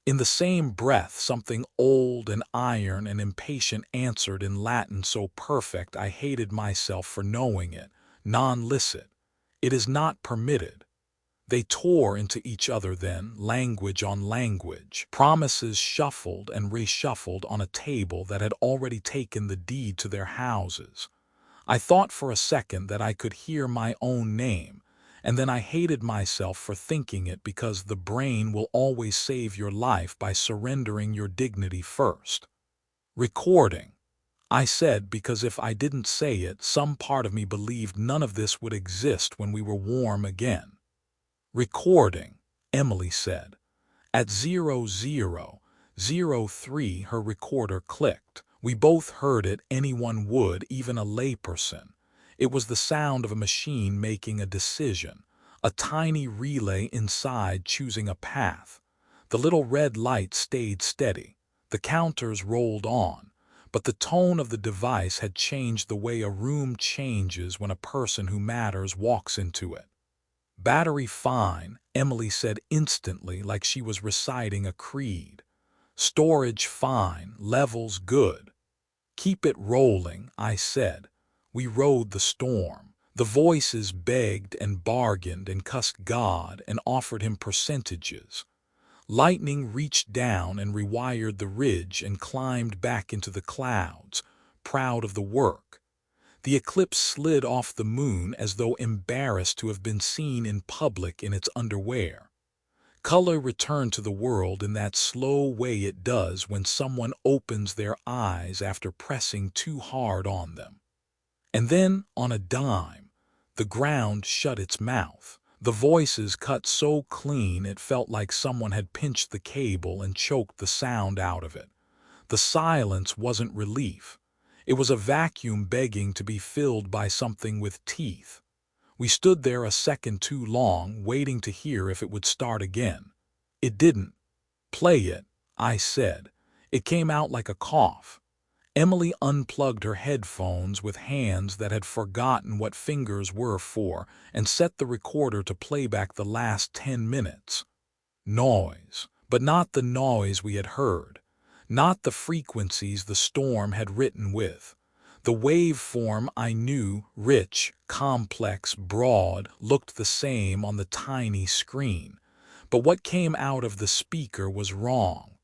[SPEAKER 1] In the same breath, something old and iron and impatient answered in Latin so perfect I hated myself for knowing it. Non-licit. It is not permitted. They tore into each other then, language on language. Promises shuffled and reshuffled on a table that had already taken the deed to their houses. I thought for a second that I could hear my own name, and then I hated myself for thinking it because the brain will always save your life by surrendering your dignity first. "Recording," I said, because if I didn't say it, some part of me believed none of this would exist when we were warm again. "Recording," Emily said. At 00:03 her recorder clicked. We both heard it, anyone would, even a layperson. It was the sound of a machine making a decision, a tiny relay inside choosing a path. The little red light stayed steady. The counters rolled on, but the tone of the device had changed the way a room changes when a person who matters walks into it. "Battery fine," Emily said instantly, like she was reciting a creed. "Storage fine, levels good." "Keep it rolling," I said. We rode the storm. The voices begged and bargained and cussed God and offered him percentages. Lightning reached down and rewired the ridge and climbed back into the clouds, proud of the work. The eclipse slid off the moon as though embarrassed to have been seen in public in its underwear. Color returned to the world in that slow way it does when someone opens their eyes after pressing too hard on them. And then, on a dime, the ground shut its mouth. The voices cut so clean it felt like someone had pinched the cable and choked the sound out of it. The silence wasn't relief. It was a vacuum begging to be filled by something with teeth. We stood there a second too long, waiting to hear if it would start again. It didn't. "Play it," I said. It came out like a cough. Emily unplugged her headphones with hands that had forgotten what fingers were for and set the recorder to play back the last 10 minutes. Noise, but not the noise we had heard. Not the frequencies the storm had written with. The waveform I knew, rich, complex, broad, looked the same on the tiny screen. But what came out of the speaker was wrong.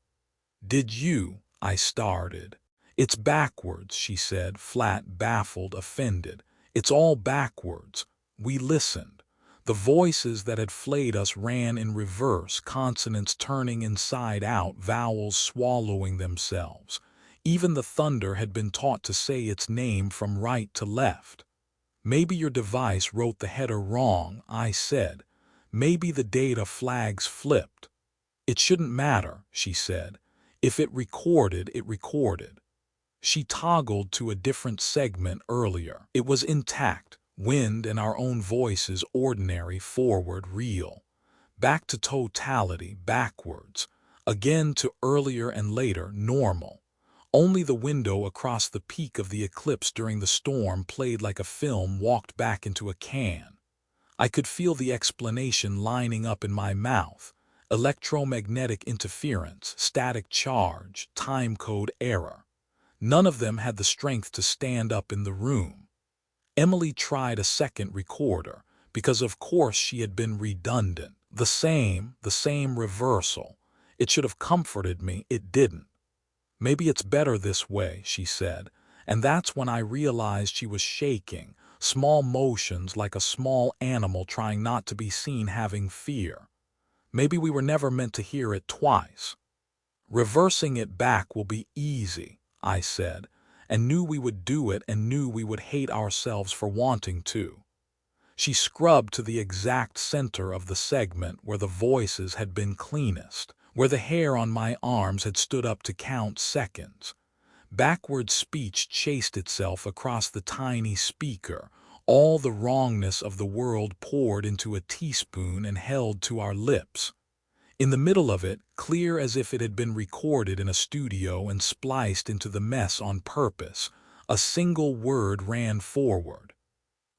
[SPEAKER 1] "Did you?" I started. "It's backwards," she said, flat, baffled, offended. "It's all backwards." We listened. The voices that had flayed us ran in reverse, consonants turning inside out, vowels swallowing themselves. Even the thunder had been taught to say its name from right to left. "Maybe your device wrote the header wrong," I said. "Maybe the data flags flipped." "It shouldn't matter," she said. "If it recorded, it recorded." She toggled to a different segment earlier. It was intact, wind and our own voices, ordinary, forward, real. Back to totality, backwards. Again to earlier and later, normal. Only the window across the peak of the eclipse during the storm played like a film walked back into a can. I could feel the explanation lining up in my mouth. Electromagnetic interference, static charge, timecode error. None of them had the strength to stand up in the room. Emily tried a second recorder, because of course she had been redundant. The same reversal. It should have comforted me, it didn't. "Maybe it's better this way," she said, and that's when I realized she was shaking, small motions like a small animal trying not to be seen having fear. "Maybe we were never meant to hear it twice." "Reversing it back will be easy," I said, and knew we would do it and knew we would hate ourselves for wanting to. She scrubbed to the exact center of the segment where the voices had been cleanest, where the hair on my arms had stood up to count seconds. Backward speech chased itself across the tiny speaker, all the wrongness of the world poured into a teaspoon and held to our lips. In the middle of it, clear as if it had been recorded in a studio and spliced into the mess on purpose, a single word ran forward.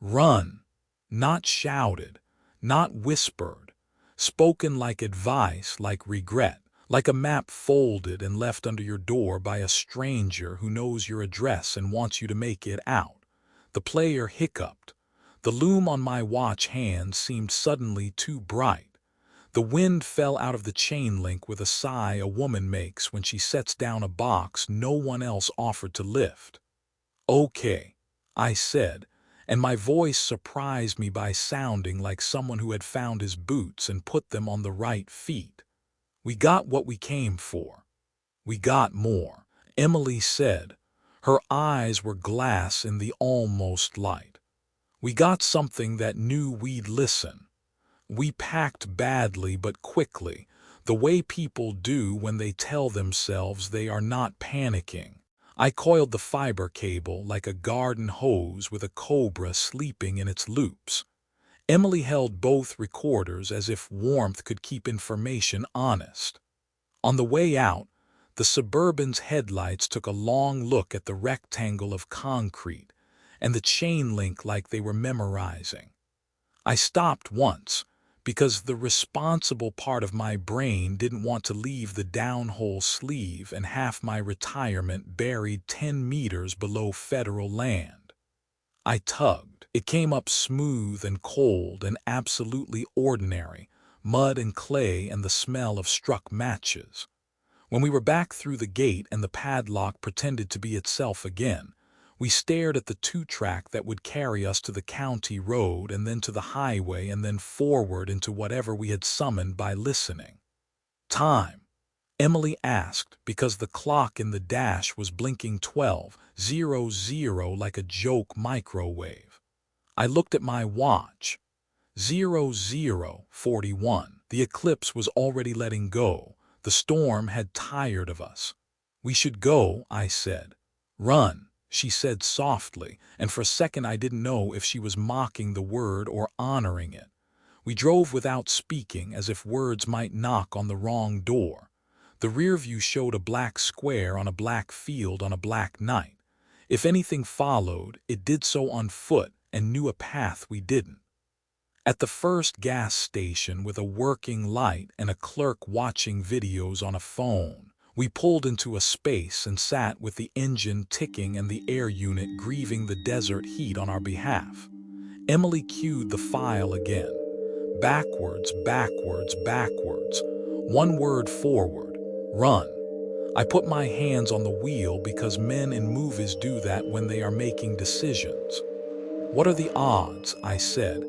[SPEAKER 1] "Run." Not shouted, not whispered, spoken like advice, like regret, like a map folded and left under your door by a stranger who knows your address and wants you to make it out. The player hiccuped. The loom on my watch hand seemed suddenly too bright. The wind fell out of the chain link with a sigh a woman makes when she sets down a box no one else offered to lift. "Okay," I said, and my voice surprised me by sounding like someone who had found his boots and put them on the right feet. "We got what we came for. We got more," Emily said. Her eyes were glass in the almost light. "We got something that knew we'd listen. We packed badly but quickly, the way people do when they tell themselves they are not panicking." I coiled the fiber cable like a garden hose with a cobra sleeping in its loops. Emily held both recorders as if warmth could keep information honest. On the way out, the Suburban's headlights took a long look at the rectangle of concrete and the chain link like they were memorizing. I stopped once, because the responsible part of my brain didn't want to leave the downhole sleeve and half my retirement buried 10 meters below federal land. I tugged. It came up smooth and cold and absolutely ordinary, mud and clay and the smell of struck matches. When we were back through the gate and the padlock pretended to be itself again, we stared at the two-track that would carry us to the county road and then to the highway and then forward into whatever we had summoned by listening. Time, Emily asked, because the clock in the dash was blinking 12:00 like a joke microwave. I looked at my watch. 00:41. The eclipse was already letting go. The storm had tired of us. "We should go," I said. "Run," she said softly, and for a second I didn't know if she was mocking the word or honoring it. We drove without speaking, as if words might knock on the wrong door. The rear view showed a black square on a black field on a black night. If anything followed, it did so on foot and knew a path we didn't. At the first gas station with a working light and a clerk watching videos on a phone, we pulled into a space and sat with the engine ticking and the air unit grieving the desert heat on our behalf. Emily cued the file again. Backwards, backwards, backwards. One word forward. Run. I put my hands on the wheel because men in movies do that when they are making decisions. "What are the odds," I said,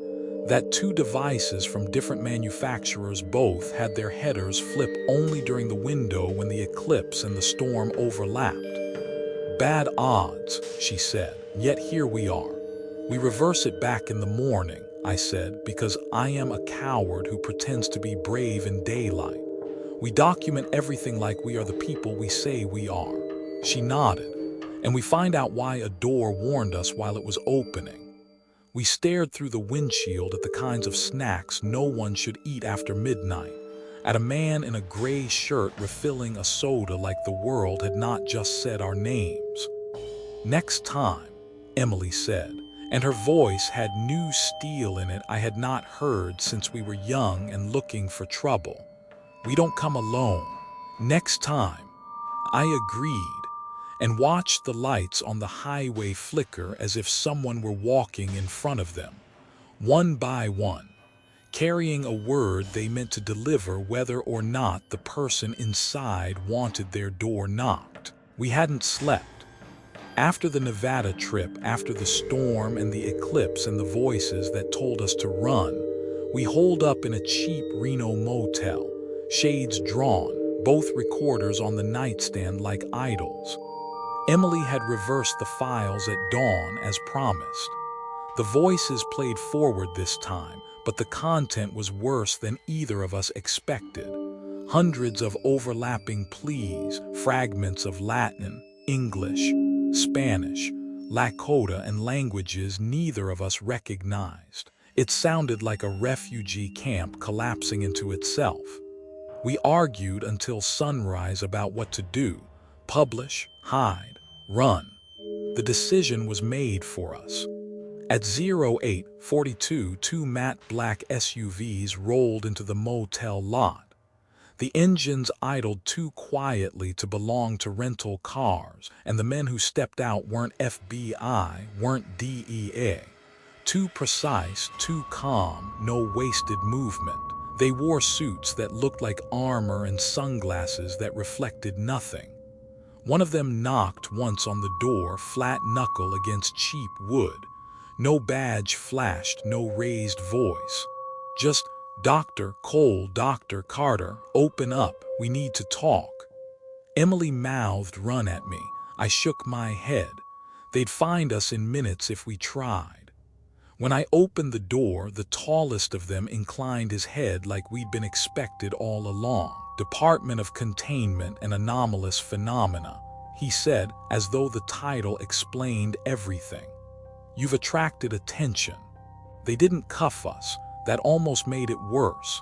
[SPEAKER 1] "that two devices from different manufacturers both had their headers flip only during the window when the eclipse and the storm overlapped?" "Bad odds," she said, "yet here we are." "We reverse it back in the morning," I said, "because I am a coward who pretends to be brave in daylight. We document everything like we are the people we say we are." She nodded. "And we find out why a door warned us while it was opening." We stared through the windshield at the kinds of snacks no one should eat after midnight, at a man in a gray shirt refilling a soda like the world had not just said our names. "Next time," Emily said, and her voice had new steel in it I had not heard since we were young and looking for trouble. "We don't come alone. Next time." I agreed, and watched the lights on the highway flicker as if someone were walking in front of them, one by one, carrying a word they meant to deliver whether or not the person inside wanted their door knocked. We hadn't slept. After the Nevada trip, after the storm and the eclipse and the voices that told us to run, we holed up in a cheap Reno motel, shades drawn, both recorders on the nightstand like idols. Emily had reversed the files at dawn as promised. The voices played forward this time, but the content was worse than either of us expected. Hundreds of overlapping pleas, fragments of Latin, English, Spanish, Lakota, and languages neither of us recognized. It sounded like a refugee camp collapsing into itself. We argued until sunrise about what to do: publish, hide, run. The decision was made for us. At 08:42, two matte black SUVs rolled into the motel lot. The engines idled too quietly to belong to rental cars, and the men who stepped out weren't FBI, weren't DEA. Too precise, too calm, no wasted movement. They wore suits that looked like armor and sunglasses that reflected nothing. One of them knocked once on the door, flat knuckle against cheap wood. No badge flashed, no raised voice. Just, "Dr. Cole, Dr. Carter, open up, we need to talk." Emily mouthed, "Run," at me. I shook my head. They'd find us in minutes if we tried. When I opened the door, the tallest of them inclined his head like we'd been expected all along. "Department of Containment and Anomalous Phenomena," he said, as though the title explained everything. "You've attracted attention." They didn't cuff us. That almost made it worse.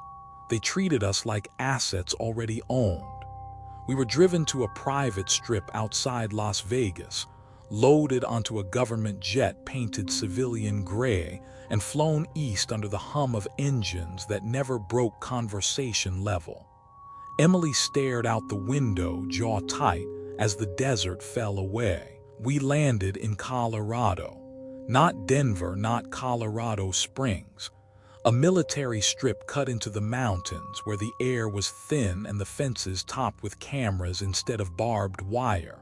[SPEAKER 1] They treated us like assets already owned. We were driven to a private strip outside Las Vegas, loaded onto a government jet painted civilian gray, and flown east under the hum of engines that never broke conversation level. Emily stared out the window, jaw tight, as the desert fell away. We landed in Colorado. Not Denver, not Colorado Springs. A military strip cut into the mountains where the air was thin and the fences topped with cameras instead of barbed wire.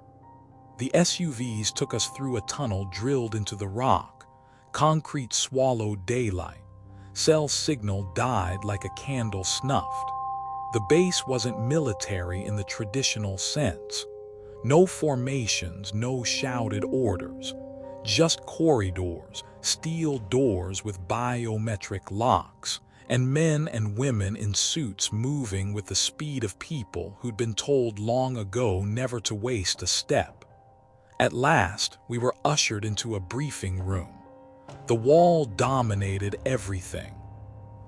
[SPEAKER 1] The SUVs took us through a tunnel drilled into the rock. Concrete swallowed daylight. Cell signal died like a candle snuffed. The base wasn't military in the traditional sense. No formations, no shouted orders. Just corridors, steel doors with biometric locks, and men and women in suits moving with the speed of people who'd been told long ago never to waste a step. At last, we were ushered into a briefing room. The wall dominated everything.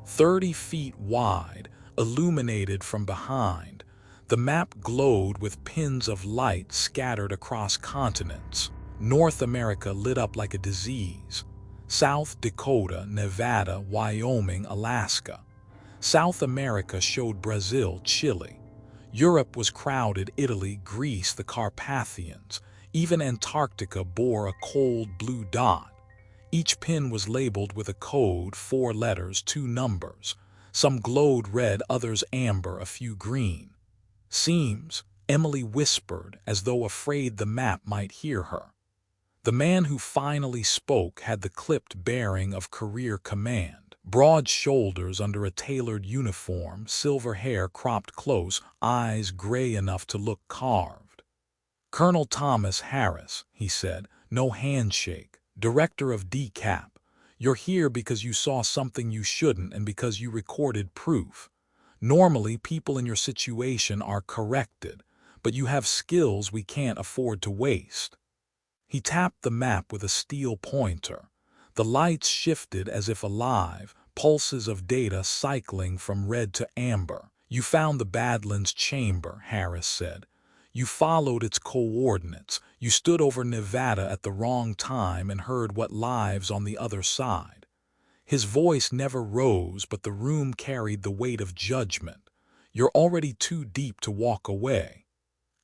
[SPEAKER 1] 30 feet wide, illuminated from behind, the map glowed with pins of light scattered across continents. North America lit up like a disease. South Dakota, Nevada, Wyoming, Alaska. South America showed Brazil, Chile. Europe was crowded, Italy, Greece, the Carpathians. Even Antarctica bore a cold blue dot. Each pin was labeled with a code, 4 letters, 2 numbers. Some glowed red, others amber, a few green. "Seems," Emily whispered, as though afraid the map might hear her. The man who finally spoke had the clipped bearing of career command. Broad shoulders under a tailored uniform, silver hair cropped close, eyes gray enough to look carved. "Colonel Thomas Harris," he said, no handshake, "Director of DCAP. You're here because you saw something you shouldn't and because you recorded proof. Normally, people in your situation are corrected, but you have skills we can't afford to waste." He tapped the map with a steel pointer. The lights shifted as if alive, pulses of data cycling from red to amber. "You found the Badlands chamber," Harris said. "You followed its coordinates. You stood over Nevada at the wrong time and heard what lives on the other side." His voice never rose, but the room carried the weight of judgment. "You're already too deep to walk away."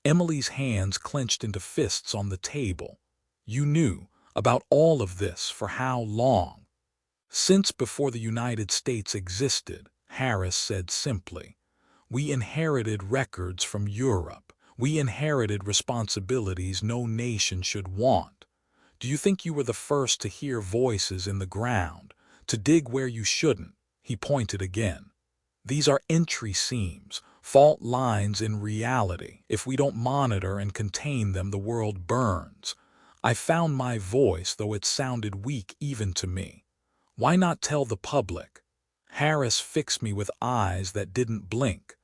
[SPEAKER 1] Emily's hands clenched into fists on the table. "You knew about all of this for how long?" "Since before the United States existed," Harris said simply. "We inherited records from Europe. We inherited responsibilities no nation should want. Do you think you were the first to hear voices in the ground, to dig where you shouldn't?" He pointed again. "These are entry seams, fault lines in reality. If we don't monitor and contain them, the world burns. I found my voice, though it sounded weak even to me. Why not tell the public?" Harris fixed me with eyes that didn't blink.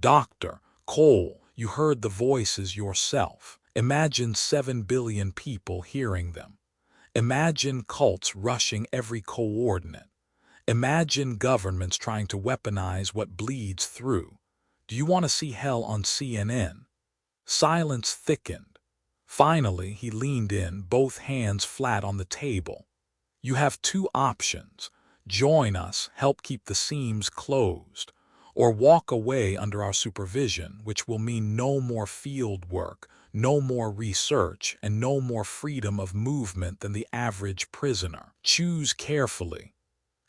[SPEAKER 1] "Dr. Cole, you heard the voices yourself. Imagine 7 billion people hearing them. Imagine cults rushing every coordinate. Imagine governments trying to weaponize what bleeds through. Do you want to see hell on CNN?" Silence thickened. Finally, he leaned in, both hands flat on the table. "You have 2 options. Join us, help keep the seams closed, or walk away under our supervision, which will mean no more field work, no more research, and no more freedom of movement than the average prisoner. Choose carefully."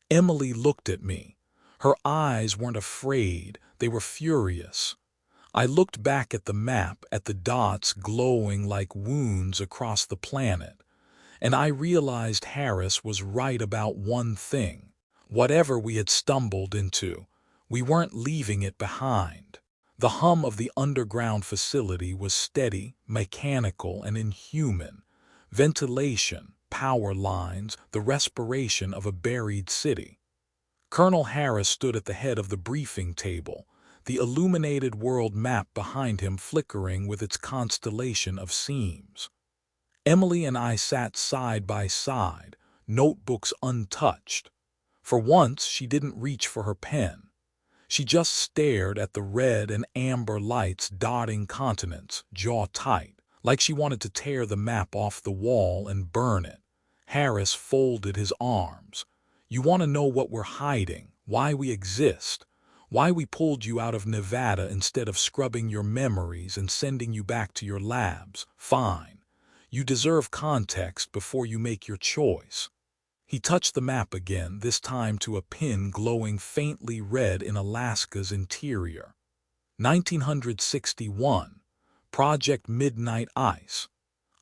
[SPEAKER 1] Emily looked at me. Her eyes weren't afraid, they were furious. I looked back at the map, at the dots glowing like wounds across the planet, and I realized Harris was right about one thing. Whatever we had stumbled into, we weren't leaving it behind. The hum of the underground facility was steady, mechanical, and inhuman. Ventilation, power lines, the respiration of a buried city. Colonel Harris stood at the head of the briefing table, the illuminated world map behind him flickering with its constellation of seams. Emily and I sat side by side, notebooks untouched. For once, she didn't reach for her pen. She just stared at the red and amber lights dotting continents, jaw tight, like she wanted to tear the map off the wall and burn it. Harris folded his arms. "You want to know what we're hiding, why we exist, why we pulled you out of Nevada instead of scrubbing your memories and sending you back to your labs? Fine. You deserve context before you make your choice." He touched the map again, this time to a pin glowing faintly red in Alaska's interior. 1961, Project Midnight Ice,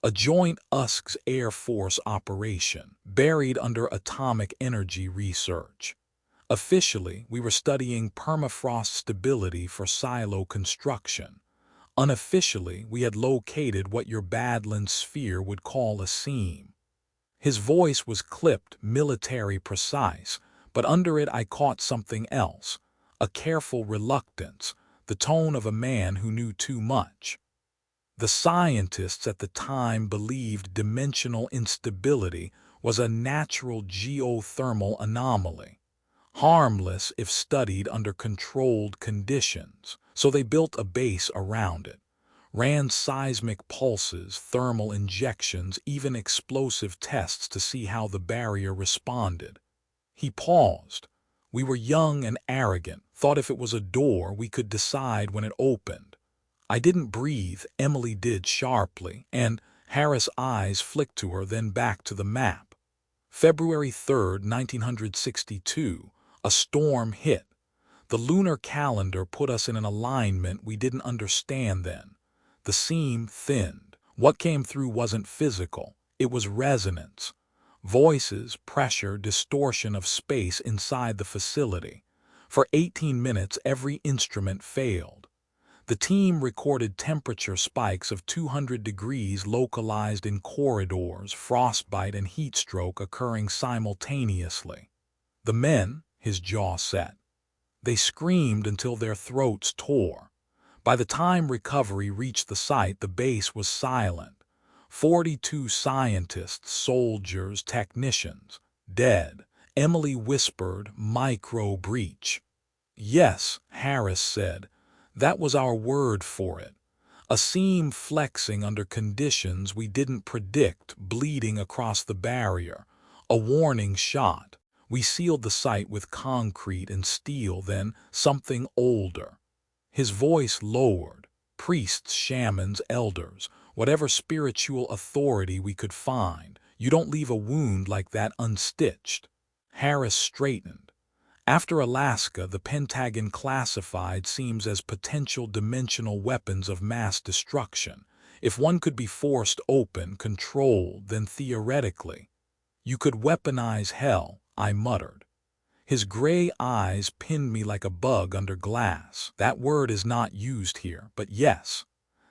[SPEAKER 1] a joint USC's Air Force operation, buried under atomic energy research. Officially, we were studying permafrost stability for silo construction. Unofficially, we had located what your Badlands sphere would call a seam. His voice was clipped, military precise, but under it I caught something else, a careful reluctance, the tone of a man who knew too much. The scientists at the time believed dimensional instability was a natural geothermal anomaly, harmless if studied under controlled conditions, so they built a base around it, ran seismic pulses, thermal injections, even explosive tests to see how the barrier responded. He paused. We were young and arrogant, thought if it was a door we could decide when it opened. I didn't breathe, Emily did sharply, and Harris' eyes flicked to her, then back to the map. February 3rd, 1962, a storm hit. The lunar calendar put us in an alignment we didn't understand then. The seam thinned. What came through wasn't physical, it was resonance. Voices, pressure, distortion of space inside the facility. For 18 minutes, every instrument failed. The team recorded temperature spikes of 200 degrees localized in corridors, frostbite and heat stroke occurring simultaneously. The men, his jaw set. They screamed until their throats tore. By the time recovery reached the site, the base was silent. 42 scientists, soldiers, technicians, dead. Emily whispered, "Micro breach." "Yes," Harris said. "That was our word for it. A seam flexing under conditions we didn't predict, bleeding across the barrier. A warning shot. We sealed the site with concrete and steel, then something older." His voice lowered. "Priests, shamans, elders, whatever spiritual authority we could find. You don't leave a wound like that unstitched." Harris straightened. "After Alaska, the Pentagon classified seams as potential dimensional weapons of mass destruction. If one could be forced open, controlled, then theoretically, you could weaponize hell," I muttered. His gray eyes pinned me like a bug under glass. "That word is not used here, but yes.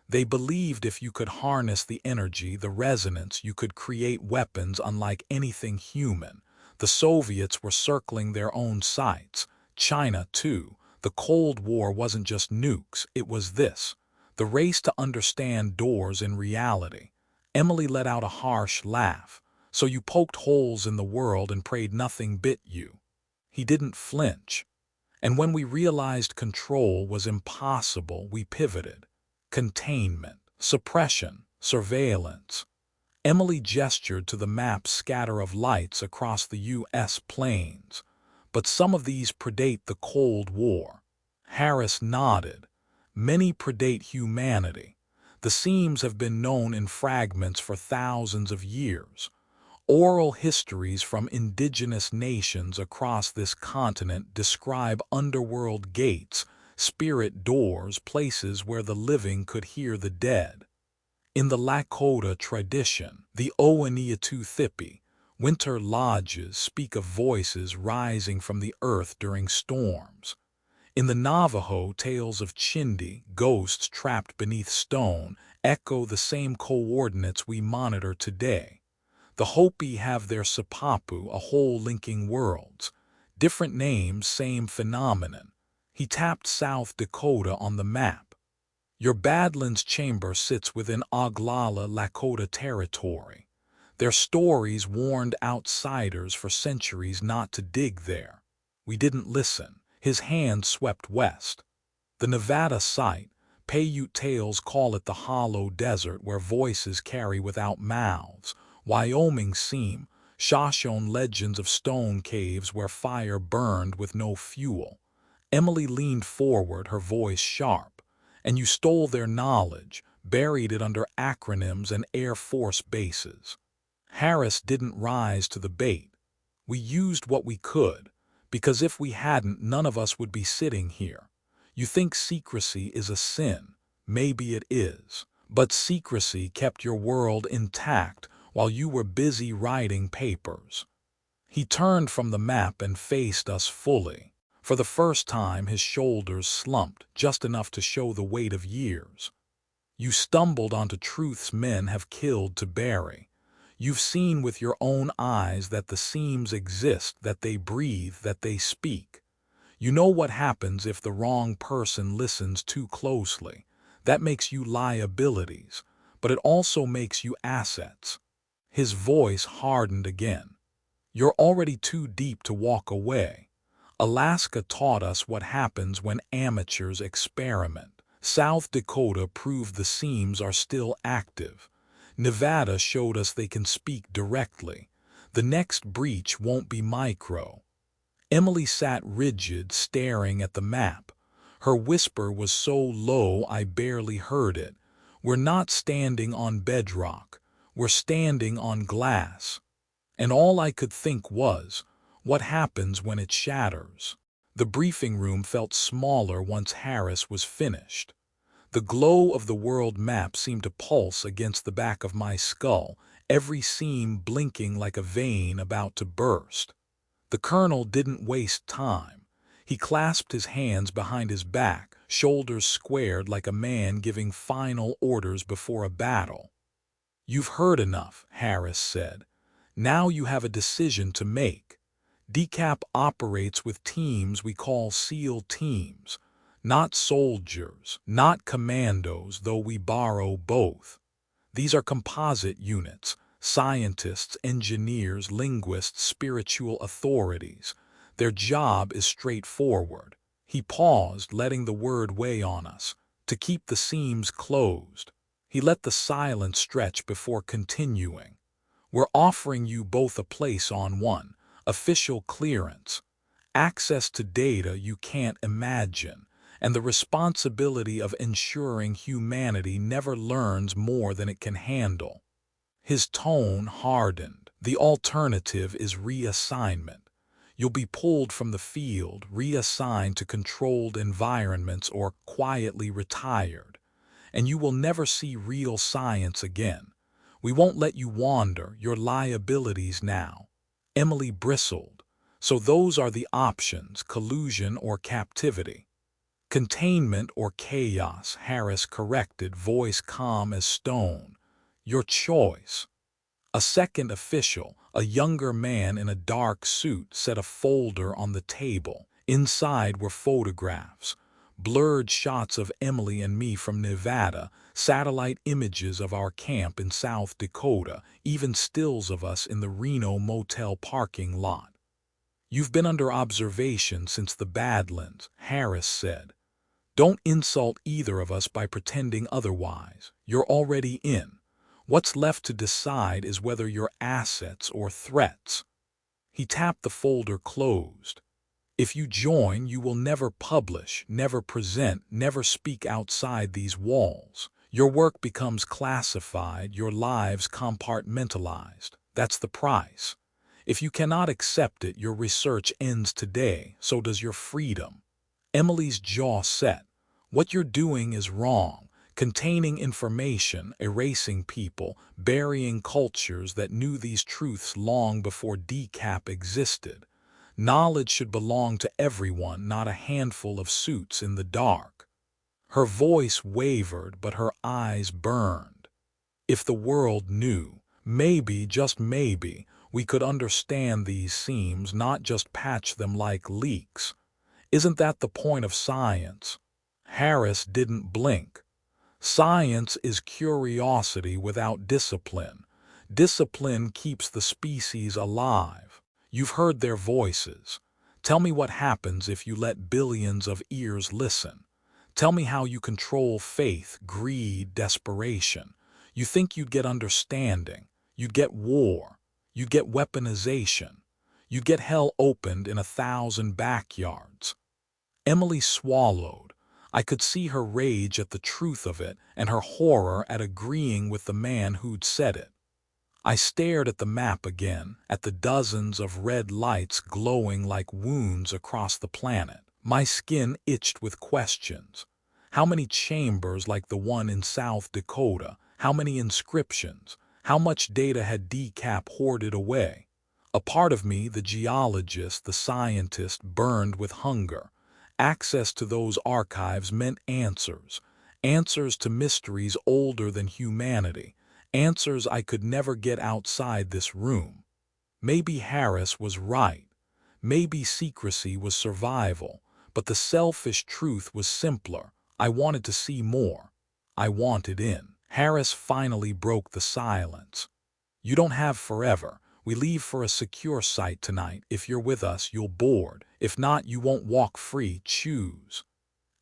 [SPEAKER 1] They believed if you could harness the energy, the resonance, you could create weapons unlike anything human. The Soviets were circling their own sites. China, too. The Cold War wasn't just nukes, it was this. The race to understand doors in reality." Emily let out a harsh laugh. "So you poked holes in the world and prayed nothing bit you." He didn't flinch. "And when we realized control was impossible, we pivoted. Containment, suppression, surveillance." Emily gestured to the map's scatter of lights across the U.S. plains. "But some of these predate the Cold War." Harris nodded. "Many predate humanity. The seams have been known in fragments for thousands of years. Oral histories from indigenous nations across this continent describe underworld gates, spirit doors, places where the living could hear the dead. In the Lakota tradition, the Owaneatuthippi, winter lodges speak of voices rising from the earth during storms. In the Navajo tales of Chindi, ghosts trapped beneath stone, echo the same coordinates we monitor today. The Hopi have their Sipapu, a whole linking worlds. Different names, same phenomenon. He tapped South Dakota on the map. "Your Badlands chamber sits within Oglala Lakota territory. Their stories warned outsiders for centuries not to dig there. We didn't listen." His hand swept west. "The Nevada site, Paiute tales call it the hollow desert where voices carry without mouths. Wyoming seam, Shoshone legends of stone caves where fire burned with no fuel." Emily leaned forward, her voice sharp. "And you stole their knowledge, buried it under acronyms and Air Force bases." Harris didn't rise to the bait. We used what we could, because if we hadn't, none of us would be sitting here. You think secrecy is a sin. Maybe it is. But secrecy kept your world intact while you were busy writing papers. He turned from the map and faced us fully. For the first time, his shoulders slumped just enough to show the weight of years. You stumbled onto truths men have killed to bury. You've seen with your own eyes that the seams exist, that they breathe, that they speak. You know what happens if the wrong person listens too closely. That makes you liabilities, but it also makes you assets. His voice hardened again. You're already too deep to walk away. Alaska taught us what happens when amateurs experiment. South Dakota proved the seams are still active. Nevada showed us they can speak directly. The next breach won't be micro. Emily sat rigid, staring at the map. Her whisper was so low I barely heard it. We're not standing on bedrock. We're standing on glass. And all I could think was, what happens when it shatters? The briefing room felt smaller once Harris was finished. The glow of the world map seemed to pulse against the back of my skull, every seam blinking like a vein about to burst. The colonel didn't waste time. He clasped his hands behind his back, shoulders squared like a man giving final orders before a battle. "You've heard enough," Harris said. "Now you have a decision to make. DCAP operates with teams we call SEAL teams. Not soldiers, not commandos, though we borrow both. These are composite units, scientists, engineers, linguists, spiritual authorities. Their job is straightforward." He paused, letting the word weigh on us, to keep the seams closed. He let the silence stretch before continuing. "We're offering you both a place on one, official clearance, access to data you can't imagine, and the responsibility of ensuring humanity never learns more than it can handle." His tone hardened. "The alternative is reassignment. You'll be pulled from the field, reassigned to controlled environments, or quietly retired. And you will never see real science again. We won't let you wander, your liabilities now." Emily bristled. "So those are the options, collusion or captivity." "Containment or chaos," Harris corrected, voice calm as stone. "Your choice." A second official, a younger man in a dark suit, set a folder on the table. Inside were photographs, blurred shots of Emily and me from Nevada, satellite images of our camp in South Dakota, even stills of us in the Reno motel parking lot. "You've been under observation since the Badlands," Harris said. "Don't insult either of us by pretending otherwise. You're already in. What's left to decide is whether you're assets or threats." He tapped the folder closed. "If you join, you will never publish, never present, never speak outside these walls. Your work becomes classified, your lives compartmentalized. That's the price. If you cannot accept it, your research ends today, so does your freedom." Emily's jaw set. "What you're doing is wrong. Containing information, erasing people, burying cultures that knew these truths long before DCAP existed. Knowledge should belong to everyone, not a handful of suits in the dark." Her voice wavered, but her eyes burned. "If the world knew, maybe, just maybe, we could understand these seams, not just patch them like leaks. Isn't that the point of science?" Harris didn't blink. "Science is curiosity without discipline. Discipline keeps the species alive. You've heard their voices. Tell me what happens if you let billions of ears listen. Tell me how you control faith, greed, desperation. You think you'd get understanding. You'd get war. You'd get weaponization. You'd get hell opened in 1,000 backyards." Emily swallowed. I could see her rage at the truth of it and her horror at agreeing with the man who'd said it. I stared at the map again, at the dozens of red lights glowing like wounds across the planet. My skin itched with questions. How many chambers like the one in South Dakota? How many inscriptions? How much data had DCAP hoarded away? A part of me, the geologist, the scientist, burned with hunger. Access to those archives meant answers. Answers to mysteries older than humanity. Answers I could never get outside this room. Maybe Harris was right. Maybe secrecy was survival. But the selfish truth was simpler. I wanted to see more. I wanted in. Harris finally broke the silence. You don't have forever. We leave for a secure site tonight. If you're with us, you'll board. If not, you won't walk free. Choose.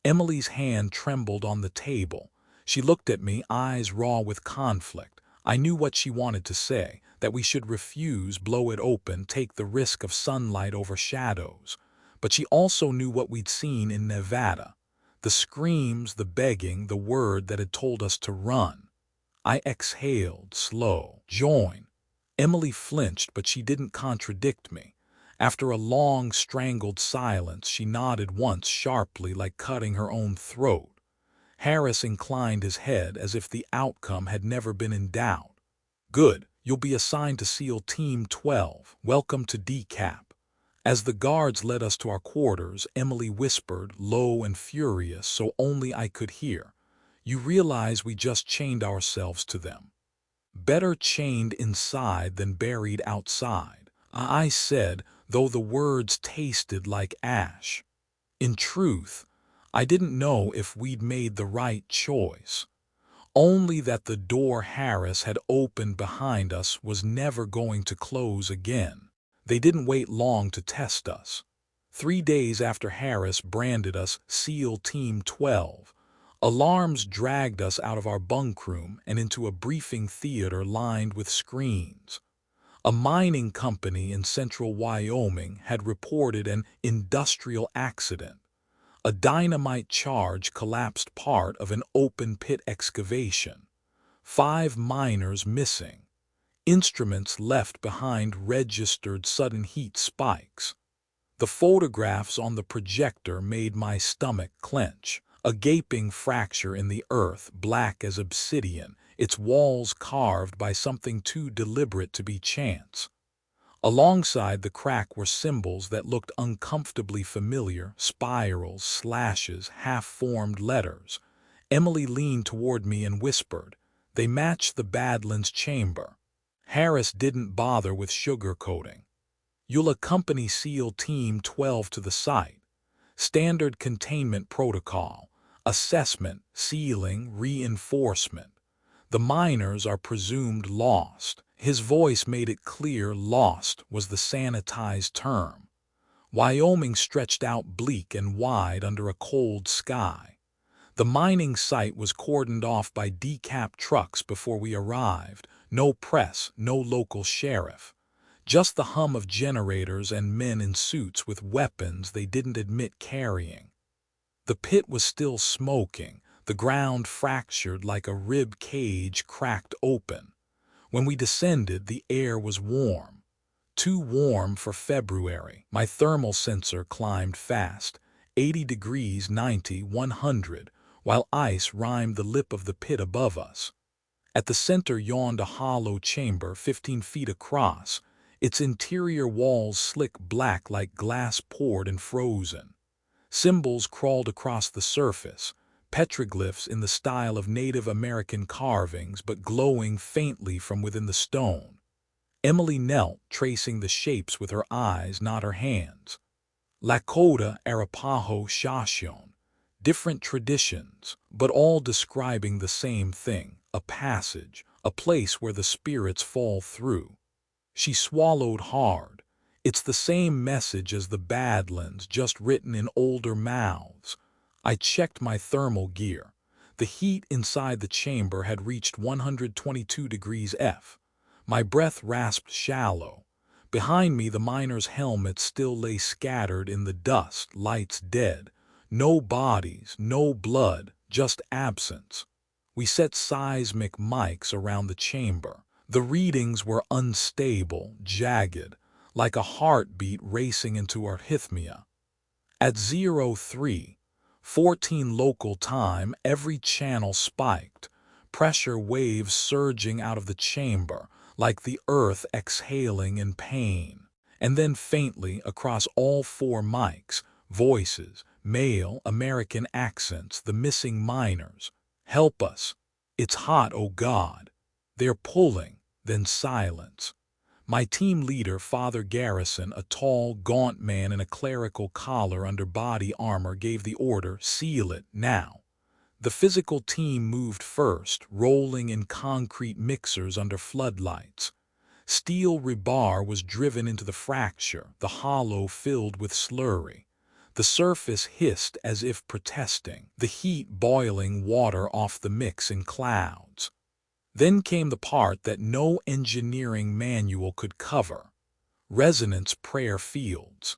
[SPEAKER 1] Emily's hand trembled on the table. She looked at me, eyes raw with conflict. I knew what she wanted to say, that we should refuse, blow it open, take the risk of sunlight over shadows. But she also knew what we'd seen in Nevada. The screams, the begging, the word that had told us to run. I exhaled, slow. Join. Emily flinched, but she didn't contradict me. After a long, strangled silence, she nodded once sharply, like cutting her own throat. Harris inclined his head as if the outcome had never been in doubt. Good. You'll be assigned to SEAL Team 12. Welcome to DCAP. As the guards led us to our quarters, Emily whispered, low and furious, so only I could hear. You realize we just chained ourselves to them. Better chained inside than buried outside, I said, though the words tasted like ash. In truth, I didn't know if we'd made the right choice. Only that the door Harris had opened behind us was never going to close again. They didn't wait long to test us. 3 days after Harris branded us SEAL Team 12, alarms dragged us out of our bunkroom and into a briefing theater lined with screens. A mining company in central Wyoming had reported an industrial accident. A dynamite charge collapsed part of an open pit excavation. 5 miners missing. Instruments left behind registered sudden heat spikes. The photographs on the projector made my stomach clench. A gaping fracture in the earth, black as obsidian, its walls carved by something too deliberate to be chance. Alongside the crack were symbols that looked uncomfortably familiar, spirals, slashes, half-formed letters. Emily leaned toward me and whispered, "They match the Badlands chamber." Harris didn't bother with sugarcoating. "You'll accompany SEAL Team 12 to the site. Standard containment protocol, assessment, sealing, reinforcement. The miners are presumed lost." His voice made it clear lost was the sanitized term. Wyoming stretched out bleak and wide under a cold sky. The mining site was cordoned off by DCAP trucks before we arrived. No press, no local sheriff. Just the hum of generators and men in suits with weapons they didn't admit carrying. The pit was still smoking, the ground fractured like a rib cage cracked open. When we descended, the air was warm. Too warm for February. My thermal sensor climbed fast, 80 degrees, 90, 100, while ice rimed the lip of the pit above us. At the center yawned a hollow chamber 15 feet across, its interior walls slick black like glass poured and frozen. Symbols crawled across the surface, petroglyphs in the style of Native American carvings but glowing faintly from within the stone. Emily knelt, tracing the shapes with her eyes, not her hands. Lakota, Arapaho, Shoshone. Different traditions, but all describing the same thing, a passage, a place where the spirits fall through. She swallowed hard. It's the same message as the Badlands, just written in older mouths. I checked my thermal gear. The heat inside the chamber had reached 122 degrees F. My breath rasped shallow. Behind me, the miners' helmets still lay scattered in the dust, lights dead. No bodies, no blood, just absence. We set seismic mics around the chamber. The readings were unstable, jagged, like a heartbeat racing into arrhythmia. At 03:14 local time, every channel spiked, pressure waves surging out of the chamber, like the earth exhaling in pain. And then faintly across all four mics, voices, male, American accents, the missing minors. "Help us. It's hot, oh God. They're pulling." Then silence. My team leader, Father Garrison, a tall, gaunt man in a clerical collar under body armor, gave the order, "Seal it, now." The physical team moved first, rolling in concrete mixers under floodlights. Steel rebar was driven into the fracture, the hollow filled with slurry. The surface hissed as if protesting, the heat boiling water off the mix in clouds. Then came the part that no engineering manual could cover: resonance prayer fields.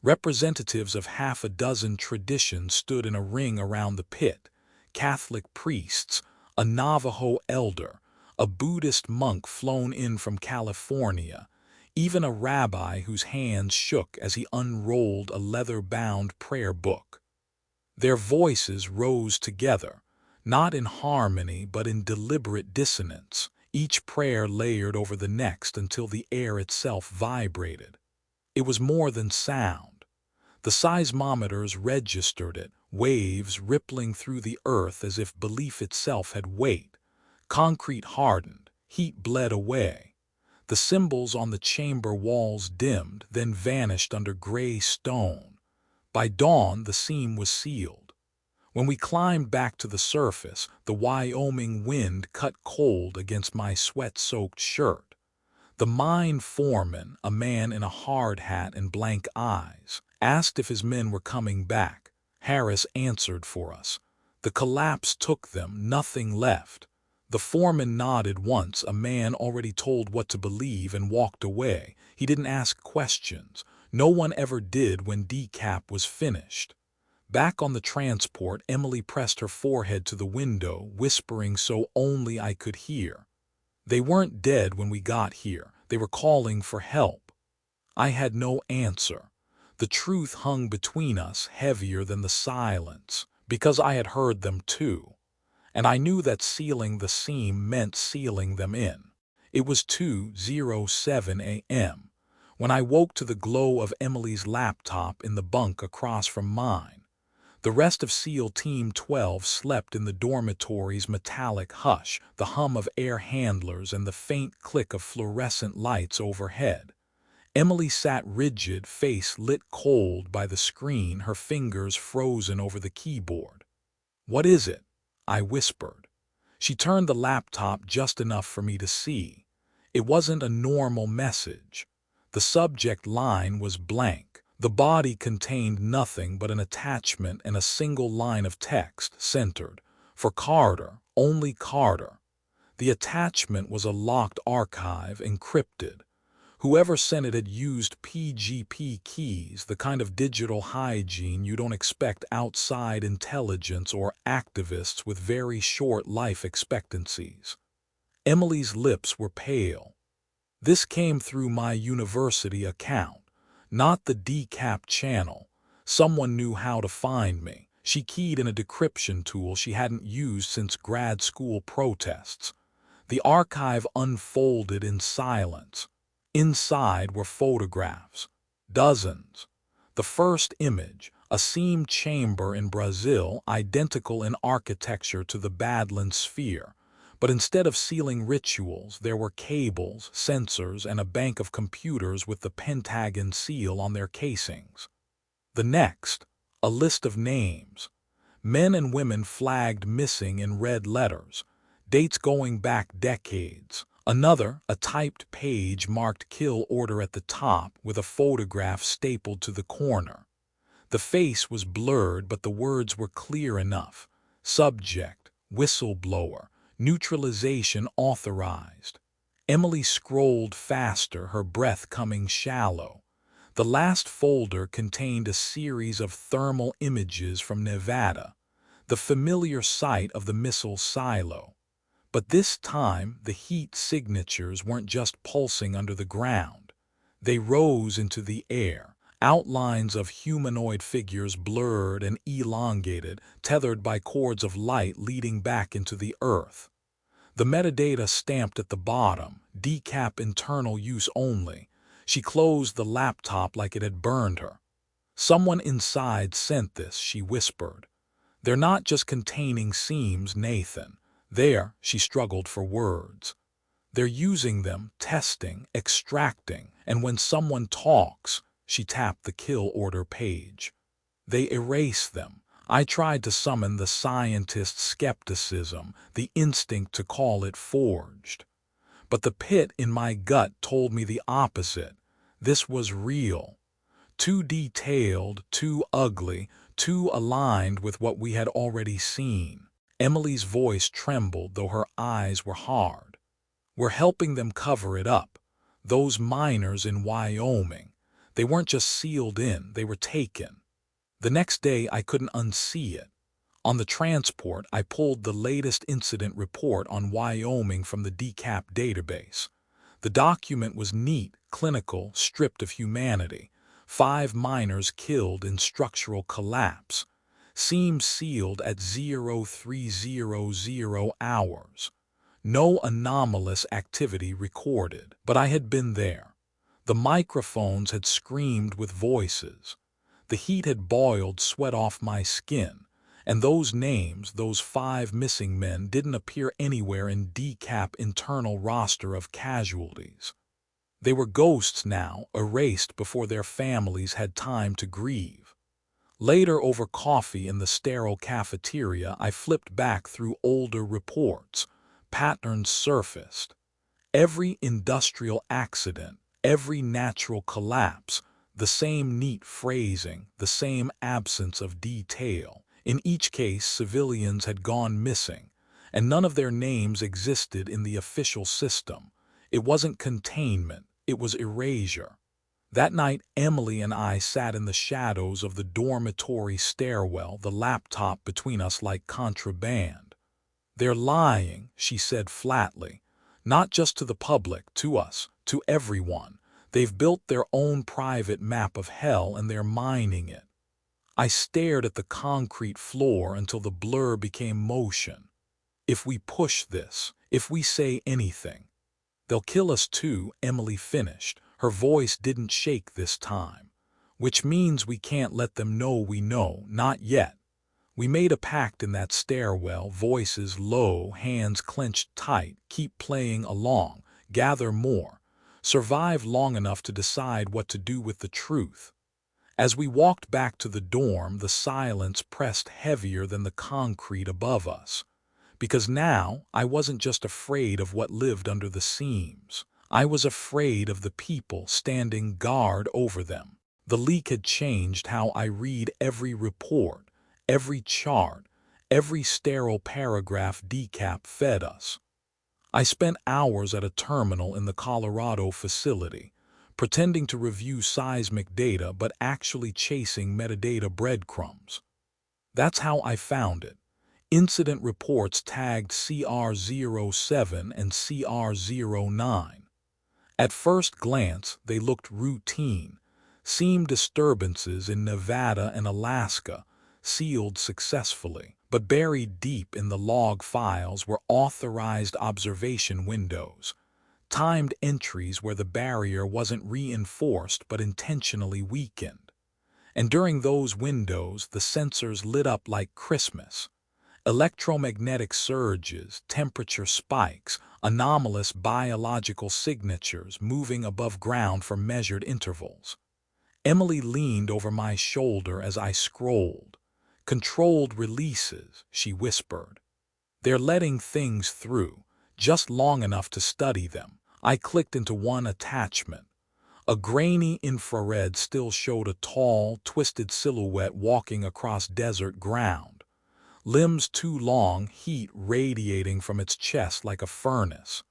[SPEAKER 1] Representatives of half a dozen traditions stood in a ring around the pit: Catholic priests, a Navajo elder, a Buddhist monk flown in from California, even a rabbi whose hands shook as he unrolled a leather-bound prayer book. Their voices rose together, not in harmony but in deliberate dissonance, each prayer layered over the next until the air itself vibrated. It was more than sound. The seismometers registered it, waves rippling through the earth as if belief itself had weight. Concrete hardened, heat bled away. The symbols on the chamber walls dimmed, then vanished under gray stone. By dawn, the seam was sealed. When we climbed back to the surface, the Wyoming wind cut cold against my sweat-soaked shirt. The mine foreman, a man in a hard hat and blank eyes, asked if his men were coming back. Harris answered for us. The collapse took them, nothing left. The foreman nodded once, a man already told what to believe, and walked away. He didn't ask questions. No one ever did when decap was finished. Back on the transport, Emily pressed her forehead to the window, whispering so only I could hear. They weren't dead when we got here. They were calling for help. I had no answer. The truth hung between us, heavier than the silence, because I had heard them too. And I knew that sealing the seam meant sealing them in. It was 2:07 a.m. when I woke to the glow of Emily's laptop in the bunk across from mine. The rest of SEAL Team 12 slept in the dormitory's metallic hush, the hum of air handlers and the faint click of fluorescent lights overhead. Emily sat rigid, face lit cold by the screen, her fingers frozen over the keyboard. "What is it?" I whispered. She turned the laptop just enough for me to see. It wasn't a normal message. The subject line was blank. The body contained nothing but an attachment and a single line of text, centered: "For Carter, only Carter." The attachment was a locked archive, encrypted. Whoever sent it had used PGP keys, the kind of digital hygiene you don't expect outside intelligence or activists with very short life expectancies. Emily's lips were pale. "This came through my university account, not the decap channel. Someone knew how to find me." She keyed in a decryption tool she hadn't used since grad school protests. The archive unfolded in silence. Inside were photographs. Dozens. The first image, a seam chamber in Brazil, identical in architecture to the Badlands sphere. But instead of sealing rituals, there were cables, sensors, and a bank of computers with the Pentagon seal on their casings. The next, a list of names. Men and women flagged missing in red letters, dates going back decades. Another, a typed page marked "Kill Order" at the top, with a photograph stapled to the corner. The face was blurred, but the words were clear enough. Subject, whistleblower. Neutralization authorized. Emily scrolled faster, her breath coming shallow. The last folder contained a series of thermal images from Nevada, the familiar site of the missile silo. But this time, the heat signatures weren't just pulsing under the ground. They rose into the air, outlines of humanoid figures blurred and elongated, tethered by cords of light leading back into the earth. The metadata stamped at the bottom, decap internal use only. She closed the laptop like it had burned her. Someone inside sent this, she whispered. They're not just containing seams, Nathan. She struggled for words. They're using them, testing, extracting, and when someone talks, she tapped the kill order page. They erase them. I tried to summon the scientist's skepticism, the instinct to call it forged. But the pit in my gut told me the opposite. This was real. Too detailed, too ugly, too aligned with what we had already seen. Emily's voice trembled, though her eyes were hard. We're helping them cover it up. Those miners in Wyoming, they weren't just sealed in, they were taken. The next day I couldn't unsee it. On the transport, I pulled the latest incident report on Wyoming from the DCAP database. The document was neat, clinical, stripped of humanity. 5 miners killed in structural collapse. Seams sealed at 0300 hours. No anomalous activity recorded, but I had been there. The microphones had screamed with voices. The heat had boiled sweat off my skin, and those names, those 5 missing men, didn't appear anywhere in DCAP internal roster of casualties. They were ghosts now, erased before their families had time to grieve. Later, over coffee in the sterile cafeteria, I flipped back through older reports. Patterns surfaced. Every industrial accident, every natural collapse, the same neat phrasing, the same absence of detail. In each case, civilians had gone missing, and none of their names existed in the official system. It wasn't containment, it was erasure. That night, Emily and I sat in the shadows of the dormitory stairwell, the laptop between us like contraband. They're lying, she said flatly. Not just to the public, to us, to everyone. They've built their own private map of hell and they're mining it. I stared at the concrete floor until the blur became motion. If we push this, if we say anything, they'll kill us too, Emily finished. Her voice didn't shake this time. Which means we can't let them know we know, not yet. We made a pact in that stairwell, voices low, hands clenched tight, keep playing along, gather more, survive long enough to decide what to do with the truth. As we walked back to the dorm, the silence pressed heavier than the concrete above us. Because now, I wasn't just afraid of what lived under the seams. I was afraid of the people standing guard over them. The leak had changed how I read every report, every chart, every sterile paragraph DCAP fed us. I spent hours at a terminal in the Colorado facility, pretending to review seismic data but actually chasing metadata breadcrumbs. That's how I found it. Incident reports tagged CR07 and CR09. At first glance, they looked routine. Seam disturbances in Nevada and Alaska, sealed successfully. But buried deep in the log files were authorized observation windows. Timed entries where the barrier wasn't reinforced but intentionally weakened. And during those windows, the sensors lit up like Christmas. Electromagnetic surges, temperature spikes, anomalous biological signatures moving above ground for measured intervals. Emily leaned over my shoulder as I scrolled. Controlled releases, she whispered. They're letting things through, just long enough to study them. I clicked into one attachment. A grainy infrared still showed a tall, twisted silhouette walking across desert ground. Limbs too long, heat radiating from its chest like a furnace.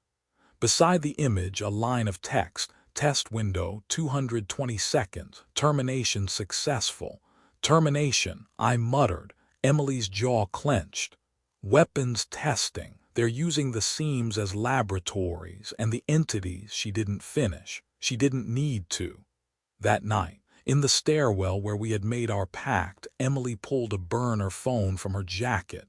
[SPEAKER 1] Beside the image, a line of text, test window, 220 seconds, termination successful. Termination, I muttered. Emily's jaw clenched. Weapons testing. They're using the seams as laboratories, and the entities she didn't finish. She didn't need to. That night, in the stairwell where we had made our pact, Emily pulled a burner phone from her jacket.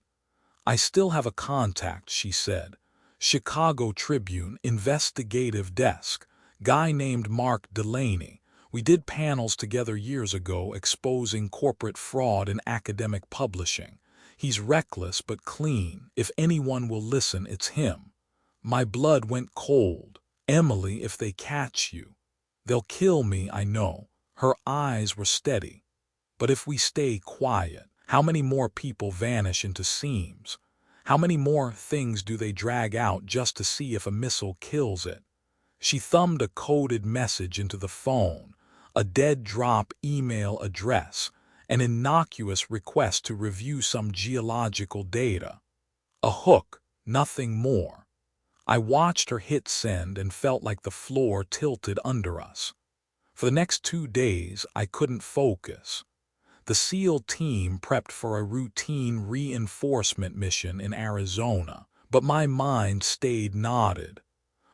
[SPEAKER 1] "I still have a contact," she said. "Chicago Tribune, investigative desk. Guy named Mark Delaney. We did panels together years ago exposing corporate fraud in academic publishing. He's reckless but clean. If anyone will listen, it's him." My blood went cold. "Emily, if they catch you, they'll kill me, I know." Her eyes were steady. "But if we stay quiet, how many more people vanish into seams? How many more things do they drag out just to see if a missile kills it?" She thumbed a coded message into the phone, a dead drop email address, an innocuous request to review some geological data. A hook, nothing more. I watched her hit send and felt like the floor tilted under us. For the next 2 days, I couldn't focus. The SEAL team prepped for a routine reinforcement mission in Arizona, but my mind stayed knotted.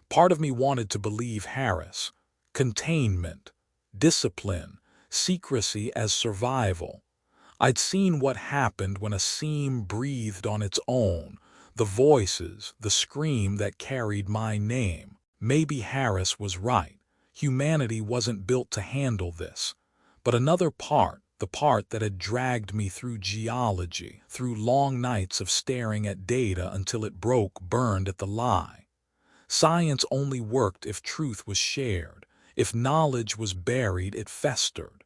[SPEAKER 1] Part of me wanted to believe Harris. Containment, discipline, secrecy as survival. I'd seen what happened when a seam breathed on its own, the voices, the scream that carried my name. Maybe Harris was right. Humanity wasn't built to handle this. But another part, the part that had dragged me through geology, through long nights of staring at data until it broke, burned at the lie. Science only worked if truth was shared. If knowledge was buried, it festered.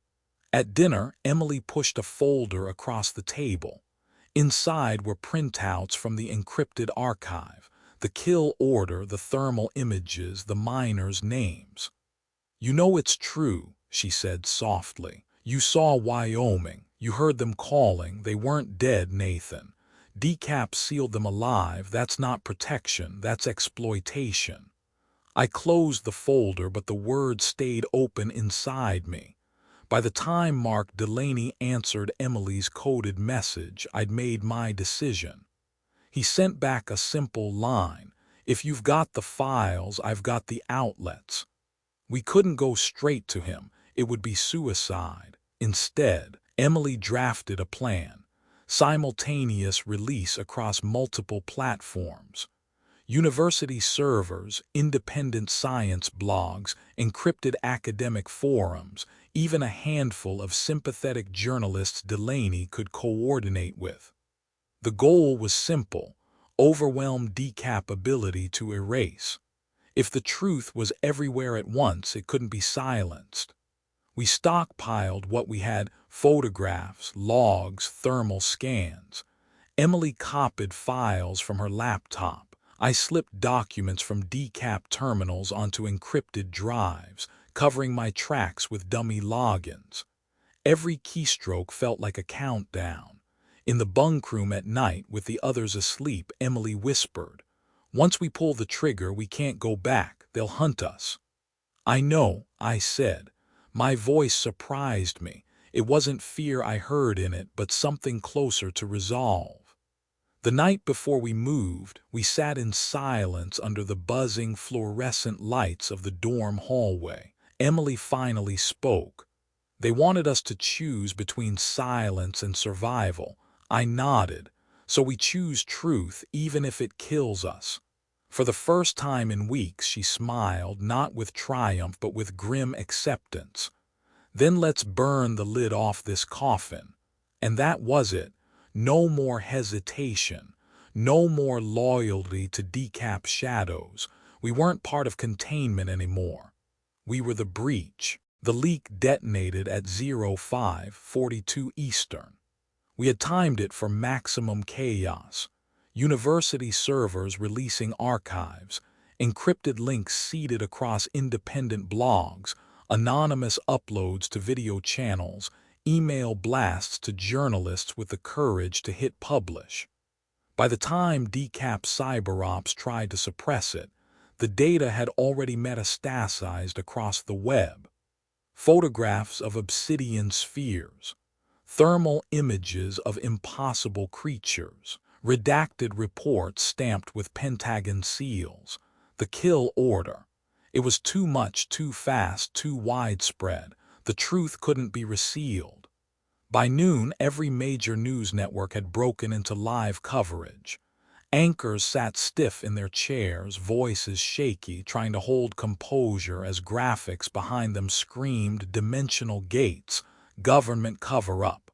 [SPEAKER 1] At dinner, Emily pushed a folder across the table. Inside were printouts from the encrypted archive, the kill order, the thermal images, the miners' names. "You know it's true," she said softly. "You saw Wyoming. You heard them calling. They weren't dead, Nathan. Decap sealed them alive. That's not protection. That's exploitation." I closed the folder, but the words stayed open inside me. By the time Mark Delaney answered Emily's coded message, I'd made my decision. He sent back a simple line: "If you've got the files, I've got the outlets." We couldn't go straight to him. It would be suicide. Instead, Emily drafted a plan. Simultaneous release across multiple platforms. University servers, independent science blogs, encrypted academic forums, even a handful of sympathetic journalists Delaney could coordinate with. The goal was simple: overwhelm Decap ability to erase. If the truth was everywhere at once, it couldn't be silenced. We stockpiled what we had: photographs, logs, thermal scans. Emily copied files from her laptop. I slipped documents from Decap terminals onto encrypted drives, covering my tracks with dummy logins. Every keystroke felt like a countdown. In the bunkroom at night, with the others asleep, Emily whispered, "Once we pull the trigger, we can't go back. They'll hunt us." "I know," I said. My voice surprised me. It wasn't fear I heard in it, but something closer to resolve. The night before we moved, we sat in silence under the buzzing fluorescent lights of the dorm hallway. Emily finally spoke. "They wanted us to choose between silence and survival." I nodded. "So we choose truth, even if it kills us." For the first time in weeks, she smiled, not with triumph but with grim acceptance. "Then let's burn the lid off this coffin." And that was it. No more hesitation. No more loyalty to Decap shadows. We weren't part of containment anymore. We were the breach. The leak detonated at 05:42 Eastern. We had timed it for maximum chaos. University servers releasing archives, encrypted links seeded across independent blogs, anonymous uploads to video channels, email blasts to journalists with the courage to hit publish. By the time Decap CyberOps tried to suppress it, the data had already metastasized across the web. Photographs of obsidian spheres, thermal images of impossible creatures, redacted reports stamped with Pentagon seals, the kill order. It was too much, too fast, too widespread. The truth couldn't be resealed. By noon, every major news network had broken into live coverage. Anchors sat stiff in their chairs, voices shaky, trying to hold composure as graphics behind them screamed dimensional gates, government cover-up.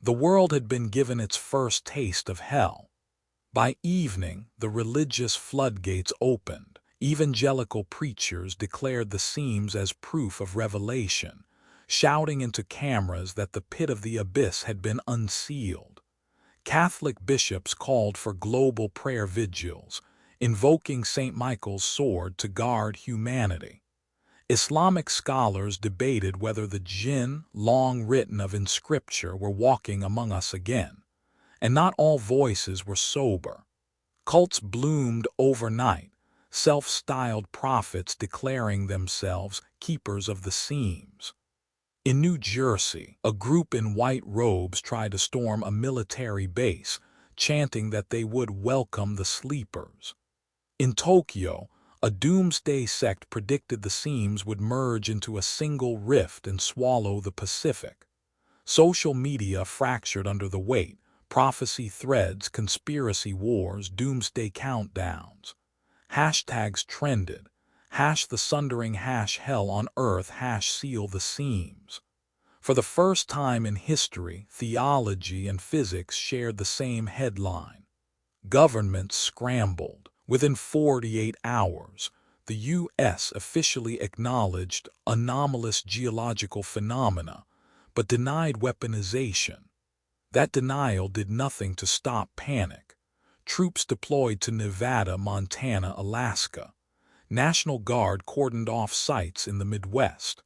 [SPEAKER 1] The world had been given its first taste of hell. By evening, the religious floodgates opened. Evangelical preachers declared the seams as proof of revelation, shouting into cameras that the pit of the abyss had been unsealed. Catholic bishops called for global prayer vigils, invoking St. Michael's sword to guard humanity. Islamic scholars debated whether the jinn, long written of in Scripture, were walking among us again. And not all voices were sober. Cults bloomed overnight, self-styled prophets declaring themselves keepers of the seams. In New Jersey, a group in white robes tried to storm a military base, chanting that they would welcome the sleepers. In Tokyo, a doomsday sect predicted the seams would merge into a single rift and swallow the Pacific. Social media fractured under the weight, prophecy threads, conspiracy wars, doomsday countdowns. Hashtags trended. Hash the sundering, hash hell on earth, hash seal the seams. For the first time in history, theology and physics shared the same headline. Governments scrambled. Within 48 hours, the U.S. officially acknowledged anomalous geological phenomena, but denied weaponization. That denial did nothing to stop panic. Troops deployed to Nevada, Montana, Alaska. National Guard cordoned off sites in the Midwest.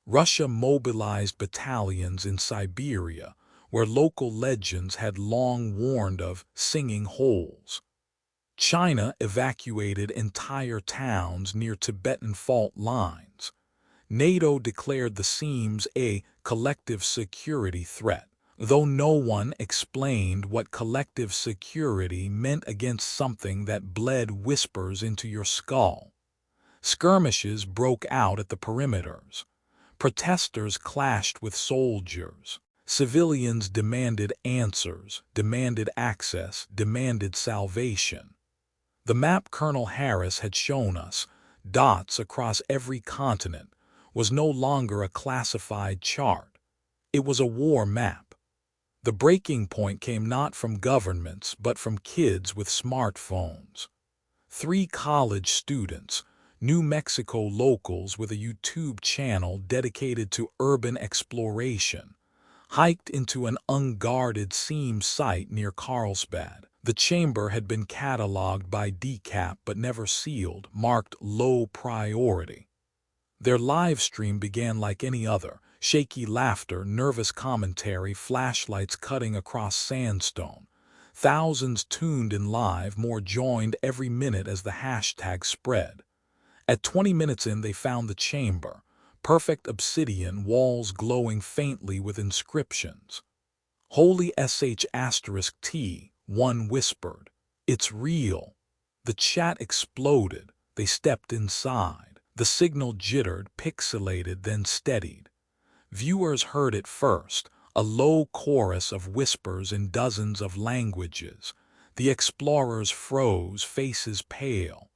[SPEAKER 1] Russia mobilized battalions in Siberia, where local legends had long warned of singing holes. China evacuated entire towns near Tibetan fault lines. NATO declared the seams a collective security threat, though no one explained what collective security meant against something that bled whispers into your skull. Skirmishes broke out at the perimeters. Protesters clashed with soldiers. Civilians demanded answers, demanded access, demanded salvation. The map Colonel Harris had shown us, dots across every continent, was no longer a classified chart. It was a war map. The breaking point came not from governments, but from kids with smartphones. 3 college students, New Mexico locals with a YouTube channel dedicated to urban exploration, hiked into an unguarded seam site near Carlsbad. The chamber had been cataloged by DCAP but never sealed, marked low priority. Their live stream began like any other, shaky laughter, nervous commentary, flashlights cutting across sandstone. Thousands tuned in live, more joined every minute as the hashtag spread. At 20 minutes in, they found the chamber, perfect obsidian, walls glowing faintly with inscriptions. Holy *T, one whispered. It's real. The chat exploded. They stepped inside. The signal jittered, pixelated, then steadied. Viewers heard it first, a low chorus of whispers in dozens of languages. The explorers froze, faces pale.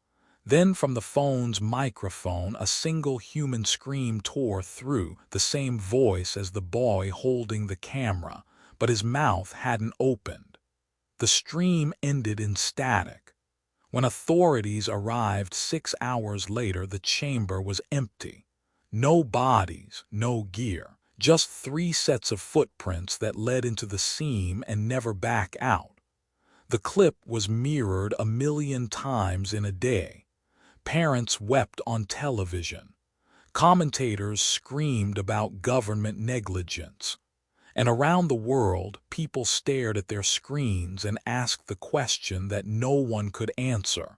[SPEAKER 1] Then from the phone's microphone, a single human scream tore through, the same voice as the boy holding the camera, but his mouth hadn't opened. The stream ended in static. When authorities arrived 6 hours later, the chamber was empty. No bodies, no gear, just 3 sets of footprints that led into the seam and never back out. The clip was mirrored 1 million times in a day. Parents wept on television. Commentators screamed about government negligence. And around the world, people stared at their screens and asked the question that no one could answer.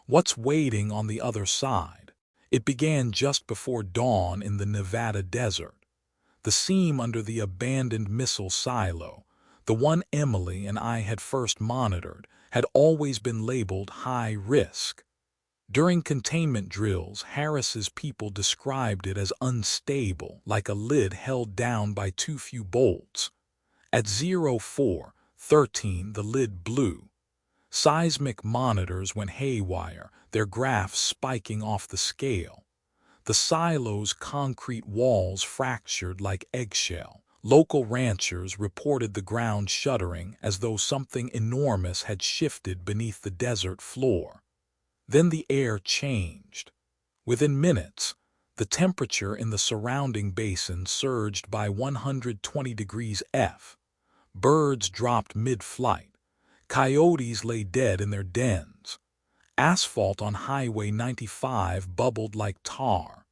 [SPEAKER 1] What's waiting on the other side? It began just before dawn in the Nevada desert. The seam under the abandoned missile silo, The one Emily and I had first monitored had always been labeled high risk. During containment drills, Harris's people described it as unstable, like a lid held down by too few bolts. At 04:13, the lid blew. Seismic monitors went haywire, their graphs spiking off the scale. The silo's concrete walls fractured like eggshell. Local ranchers reported the ground shuddering as though something enormous had shifted beneath the desert floor. Then the air changed. Within minutes, the temperature in the surrounding basin surged by 120 degrees F. Birds dropped mid-flight. Coyotes lay dead in their dens. Asphalt on Highway 95 bubbled like tar.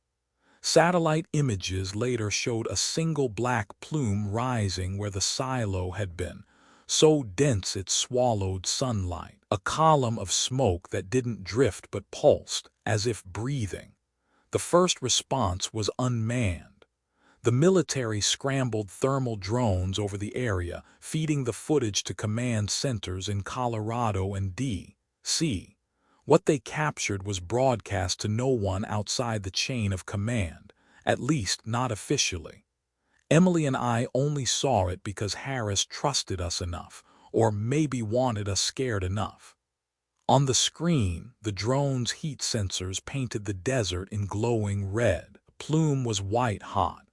[SPEAKER 1] Satellite images later showed a single black plume rising where the silo had been, so dense it swallowed sunlight, a column of smoke that didn't drift but pulsed, as if breathing. The first response was unmanned. The military scrambled thermal drones over the area, feeding the footage to command centers in Colorado and D.C. What they captured was broadcast to no one outside the chain of command, at least not officially. Emily and I only saw it because Harris trusted us enough, or maybe wanted us scared enough. On the screen, the drone's heat sensors painted the desert in glowing red. The plume was white-hot,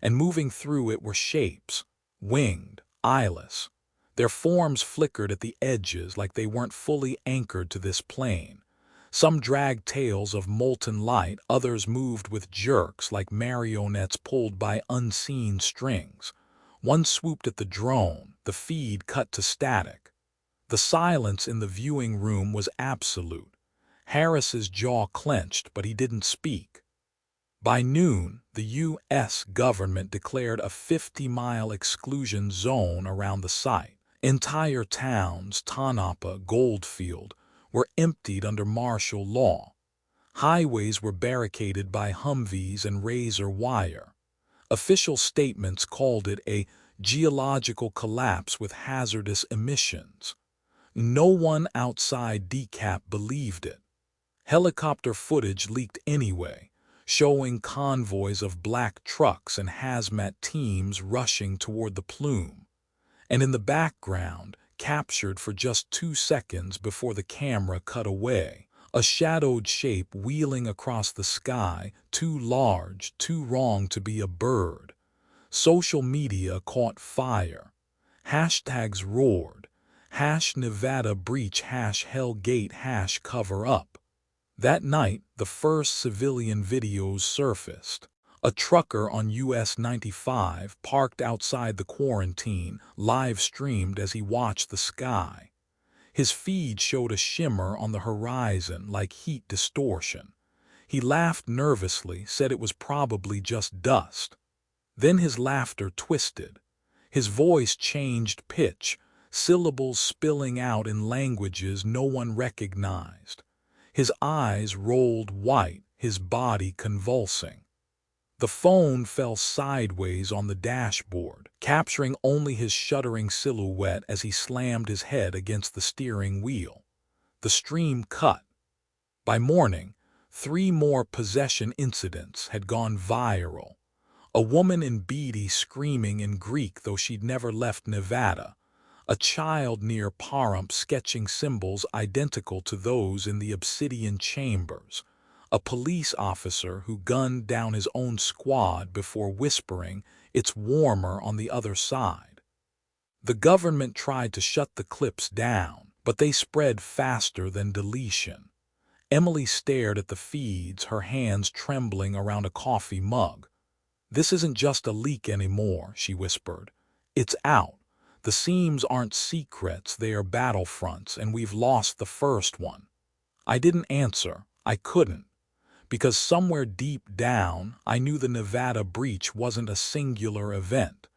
[SPEAKER 1] and moving through it were shapes, winged, eyeless. Their forms flickered at the edges like they weren't fully anchored to this plane. Some dragged tails of molten light, others moved with jerks like marionettes pulled by unseen strings. One swooped at the drone, the feed cut to static. The silence in the viewing room was absolute. Harris's jaw clenched, but he didn't speak. By noon, the U.S. government declared a 50-mile exclusion zone around the site. Entire towns, Tonopah, Goldfield, were emptied under martial law. Highways were barricaded by Humvees and razor wire. Official statements called it a geological collapse with hazardous emissions. No one outside DCAP believed it. Helicopter footage leaked anyway, showing convoys of black trucks and hazmat teams rushing toward the plume. And in the background, captured for just 2 seconds before the camera cut away, a shadowed shape wheeling across the sky, too large, too wrong to be a bird. Social media caught fire. Hashtags roared. #Nevada breach, #Hellgate, #cover up. That night, the first civilian videos surfaced. A trucker on US 95 parked outside the quarantine, live-streamed as he watched the sky. His feed showed a shimmer on the horizon like heat distortion. He laughed nervously, said it was probably just dust. Then his laughter twisted. His voice changed pitch, syllables spilling out in languages no one recognized. His eyes rolled white, his body convulsing. The phone fell sideways on the dashboard, capturing only his shuddering silhouette as he slammed his head against the steering wheel. The stream cut. By morning, 3 more possession incidents had gone viral. A woman in Beatty screaming in Greek though she'd never left Nevada. A child near Pahrump sketching symbols identical to those in the obsidian chambers. A police officer who gunned down his own squad before whispering, "It's warmer on the other side." The government tried to shut the clips down, but they spread faster than deletion. Emily stared at the feeds, her hands trembling around a coffee mug. "This isn't just a leak anymore," she whispered. "It's out. The seams aren't secrets, they are battlefronts, and we've lost the first one." I didn't answer. I couldn't. Because somewhere deep down, I knew the Nevada breach wasn't a singular event.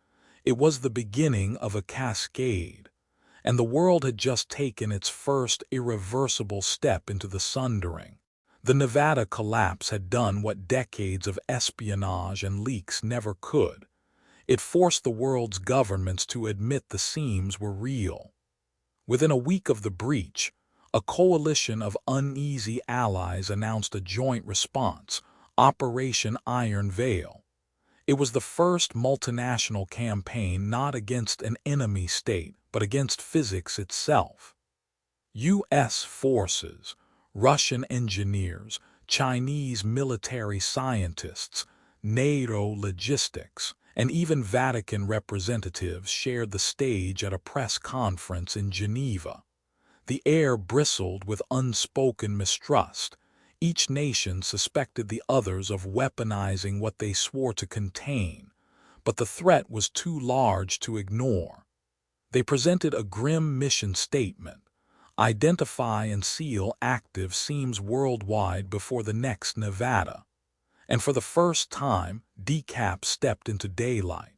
[SPEAKER 1] It was the beginning of a cascade. And the world had just taken its first irreversible step into the sundering. The Nevada collapse had done what decades of espionage and leaks never could. It forced the world's governments to admit the seams were real. Within a week of the breach, a coalition of uneasy allies announced a joint response, Operation Iron Veil. It was the first multinational campaign not against an enemy state, but against physics itself. U.S. forces, Russian engineers, Chinese military scientists, NATO logistics, and even Vatican representatives shared the stage at a press conference in Geneva. The air bristled with unspoken mistrust. Each nation suspected the others of weaponizing what they swore to contain, but the threat was too large to ignore. They presented a grim mission statement: identify and seal active seams worldwide before the next Nevada. And for the first time, DCAP stepped into daylight.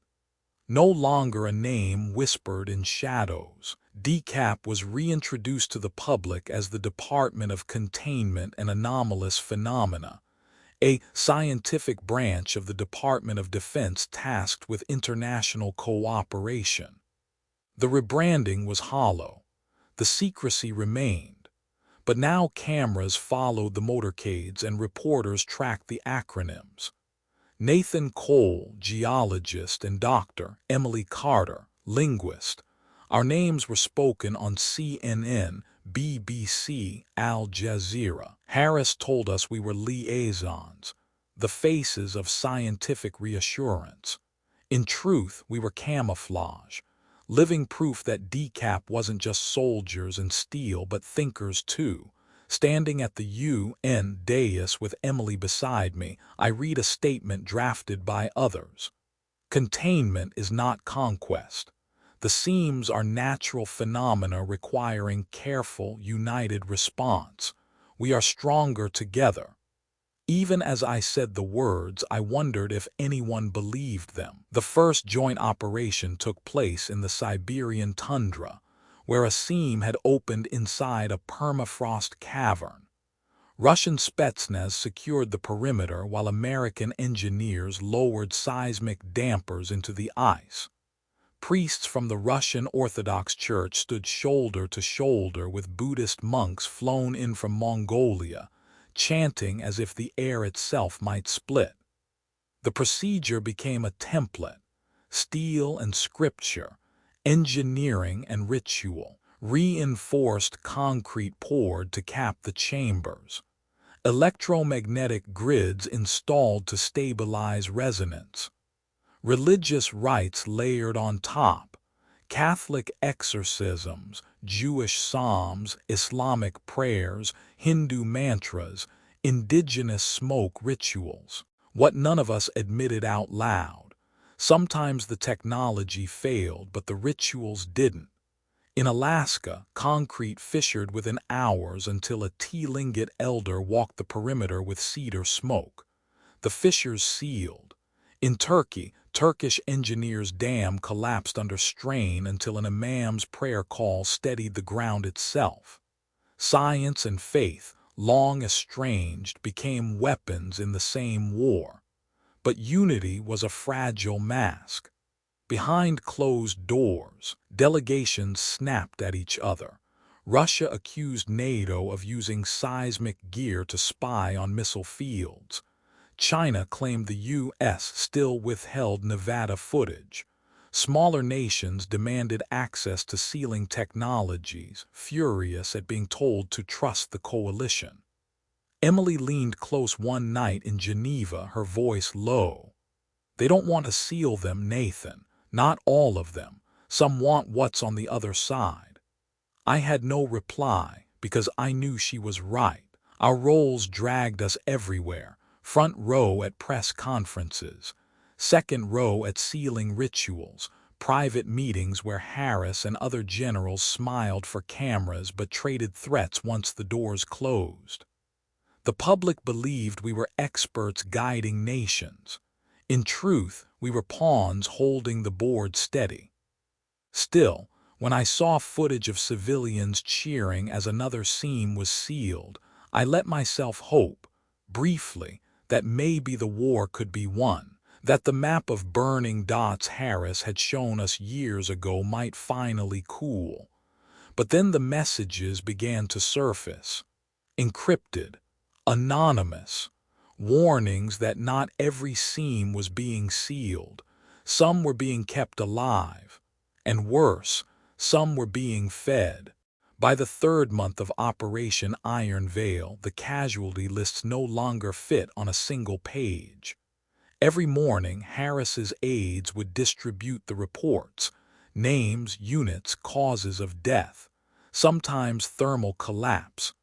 [SPEAKER 1] No longer a name whispered in shadows, DCAP was reintroduced to the public as the Department of Containment and Anomalous Phenomena, a scientific branch of the Department of Defense tasked with international cooperation. The rebranding was hollow. The secrecy remained. But now cameras followed the motorcades and reporters tracked the acronyms. Nathan Cole, geologist, and Dr. Emily Carter, linguist. Our names were spoken on CNN, BBC, Al Jazeera. Harris told us we were liaisons, the faces of scientific reassurance. In truth, we were camouflage, living proof that DCAP wasn't just soldiers and steel but thinkers too. Standing at the UN dais with Emily beside me, I read a statement drafted by others. Containment is not conquest. The seams are natural phenomena requiring careful, united response. We are stronger together. Even as I said the words, I wondered if anyone believed them. The first joint operation took place in the Siberian tundra, where a seam had opened inside a permafrost cavern. Russian Spetsnaz secured the perimeter while American engineers lowered seismic dampers into the ice. Priests from the Russian Orthodox Church stood shoulder to shoulder with Buddhist monks flown in from Mongolia, chanting as if the air itself might split. The procedure became a template: steel and scripture, engineering and ritual, reinforced concrete poured to cap the chambers, electromagnetic grids installed to stabilize resonance, religious rites layered on top, Catholic exorcisms, Jewish psalms, Islamic prayers, Hindu mantras, indigenous smoke rituals. What none of us admitted out loud. Sometimes the technology failed, but the rituals didn't. In Alaska, concrete fissured within hours until a Tlingit elder walked the perimeter with cedar smoke. The fissures sealed. In Turkey, Turkish engineers' dam collapsed under strain until an imam's prayer call steadied the ground itself. Science and faith, long estranged, became weapons in the same war. But unity was a fragile mask. Behind closed doors, delegations snapped at each other. Russia accused NATO of using seismic gear to spy on missile fields. China claimed the U.S. still withheld Nevada footage. Smaller nations demanded access to sealing technologies, furious at being told to trust the coalition. Emily leaned close one night in Geneva, her voice low. "They don't want to seal them, Nathan. Not all of them. Some want what's on the other side." I had no reply, because I knew she was right. Our roles dragged us everywhere. Front row at press conferences, second row at sealing rituals, private meetings where Harris and other generals smiled for cameras but traded threats once the doors closed. The public believed we were experts guiding nations. In truth, we were pawns holding the board steady. Still, when I saw footage of civilians cheering as another seam was sealed, I let myself hope, briefly, that maybe the war could be won. That the map of burning dots Harris had shown us years ago might finally cool. But then the messages began to surface. Encrypted, anonymous, warnings that not every seam was being sealed. Some were being kept alive. And worse, some were being fed. By the third month of Operation Iron Veil, the casualty lists no longer fit on a single page. Every morning, Harris's aides would distribute the reports, names, units, causes of death, sometimes thermal collapse,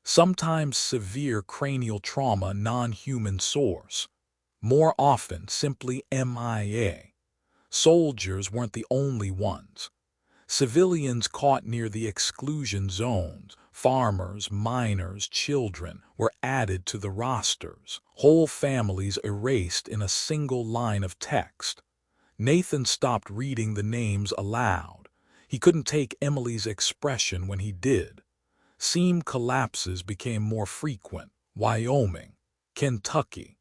[SPEAKER 1] sometimes severe cranial trauma, non-human source, more often simply MIA. Soldiers weren't the only ones. Civilians caught near the exclusion zones, farmers, miners, children, were added to the rosters. Whole families erased in a single line of text. Nathan stopped reading the names aloud. He couldn't take Emily's expression when he did. Seam collapses became more frequent. Wyoming, Kentucky,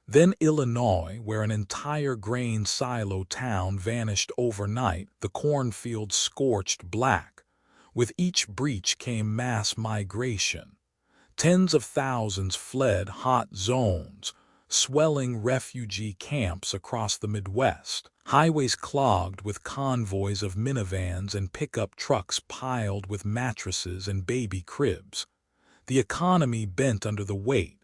[SPEAKER 1] then Illinois, where an entire grain silo town vanished overnight, the cornfields scorched black. With each breach came mass migration. Tens of thousands fled hot zones, swelling refugee camps across the Midwest. Highways clogged with convoys of minivans and pickup trucks piled with mattresses and baby cribs. The economy bent under the weight.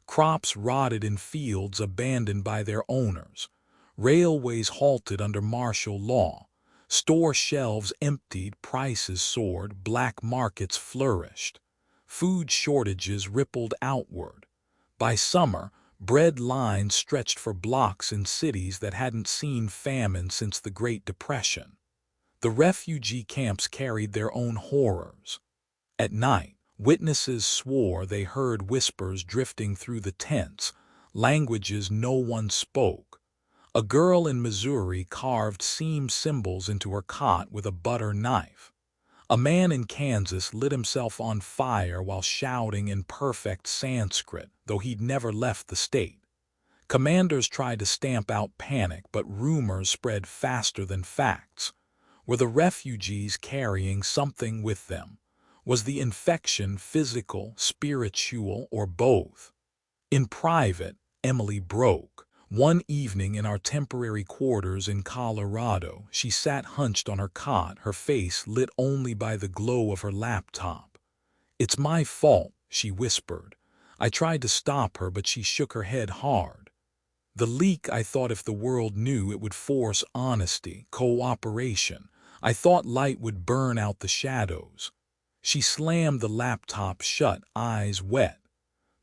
[SPEAKER 1] Crops rotted in fields abandoned by their owners. Railways halted under martial law. Store shelves emptied, prices soared, black markets flourished. Food shortages rippled outward. By summer, bread lines stretched for blocks in cities that hadn't seen famine since the Great Depression. The refugee camps carried their own horrors. At night, witnesses swore they heard whispers drifting through the tents, languages no one spoke. A girl in Missouri carved seam symbols into her cot with a butter knife. A man in Kansas lit himself on fire while shouting in perfect Sanskrit, though he'd never left the state. Commanders tried to stamp out panic, but rumors spread faster than facts. Were the refugees carrying something with them? Was the infection physical, spiritual, or both? In private, Emily broke. One evening in our temporary quarters in Colorado, she sat hunched on her cot, her face lit only by the glow of her laptop. "It's my fault," she whispered. I tried to stop her, but she shook her head hard. "The leak, I thought if the world knew it would force honesty, cooperation. I thought light would burn out the shadows." She slammed the laptop shut, eyes wet.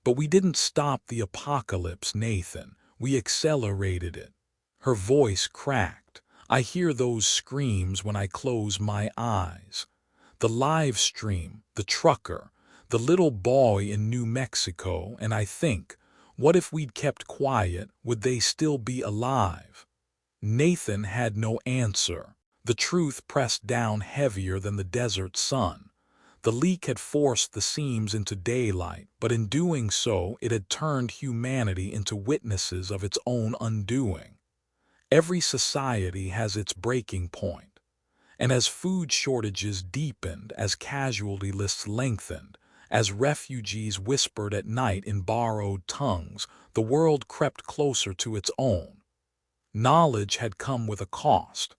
[SPEAKER 1] "But we didn't stop the apocalypse, Nathan. We accelerated it." Her voice cracked. "I hear those screams when I close my eyes. The live stream, the trucker, the little boy in New Mexico, and I think, what if we'd kept quiet, would they still be alive?" Nathan had no answer. The truth pressed down heavier than the desert sun. The leak had forced the seams into daylight, but in doing so, it had turned humanity into witnesses of its own undoing. Every society has its breaking point. And as food shortages deepened, as casualty lists lengthened, as refugees whispered at night in borrowed tongues, the world crept closer to its own. Knowledge had come with a cost.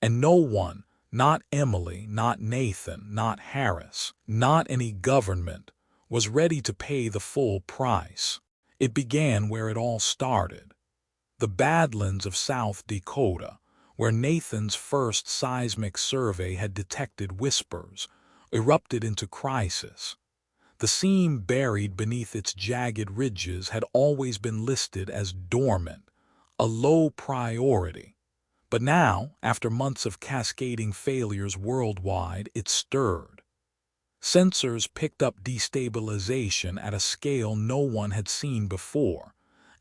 [SPEAKER 1] And no one, not Emily, not Nathan, not Harris, not any government, was ready to pay the full price. It began where it all started. The Badlands of South Dakota, where Nathan's first seismic survey had detected whispers, erupted into crisis. The seam buried beneath its jagged ridges had always been listed as dormant, a low priority. But now, after months of cascading failures worldwide, it stirred. Sensors picked up destabilization at a scale no one had seen before.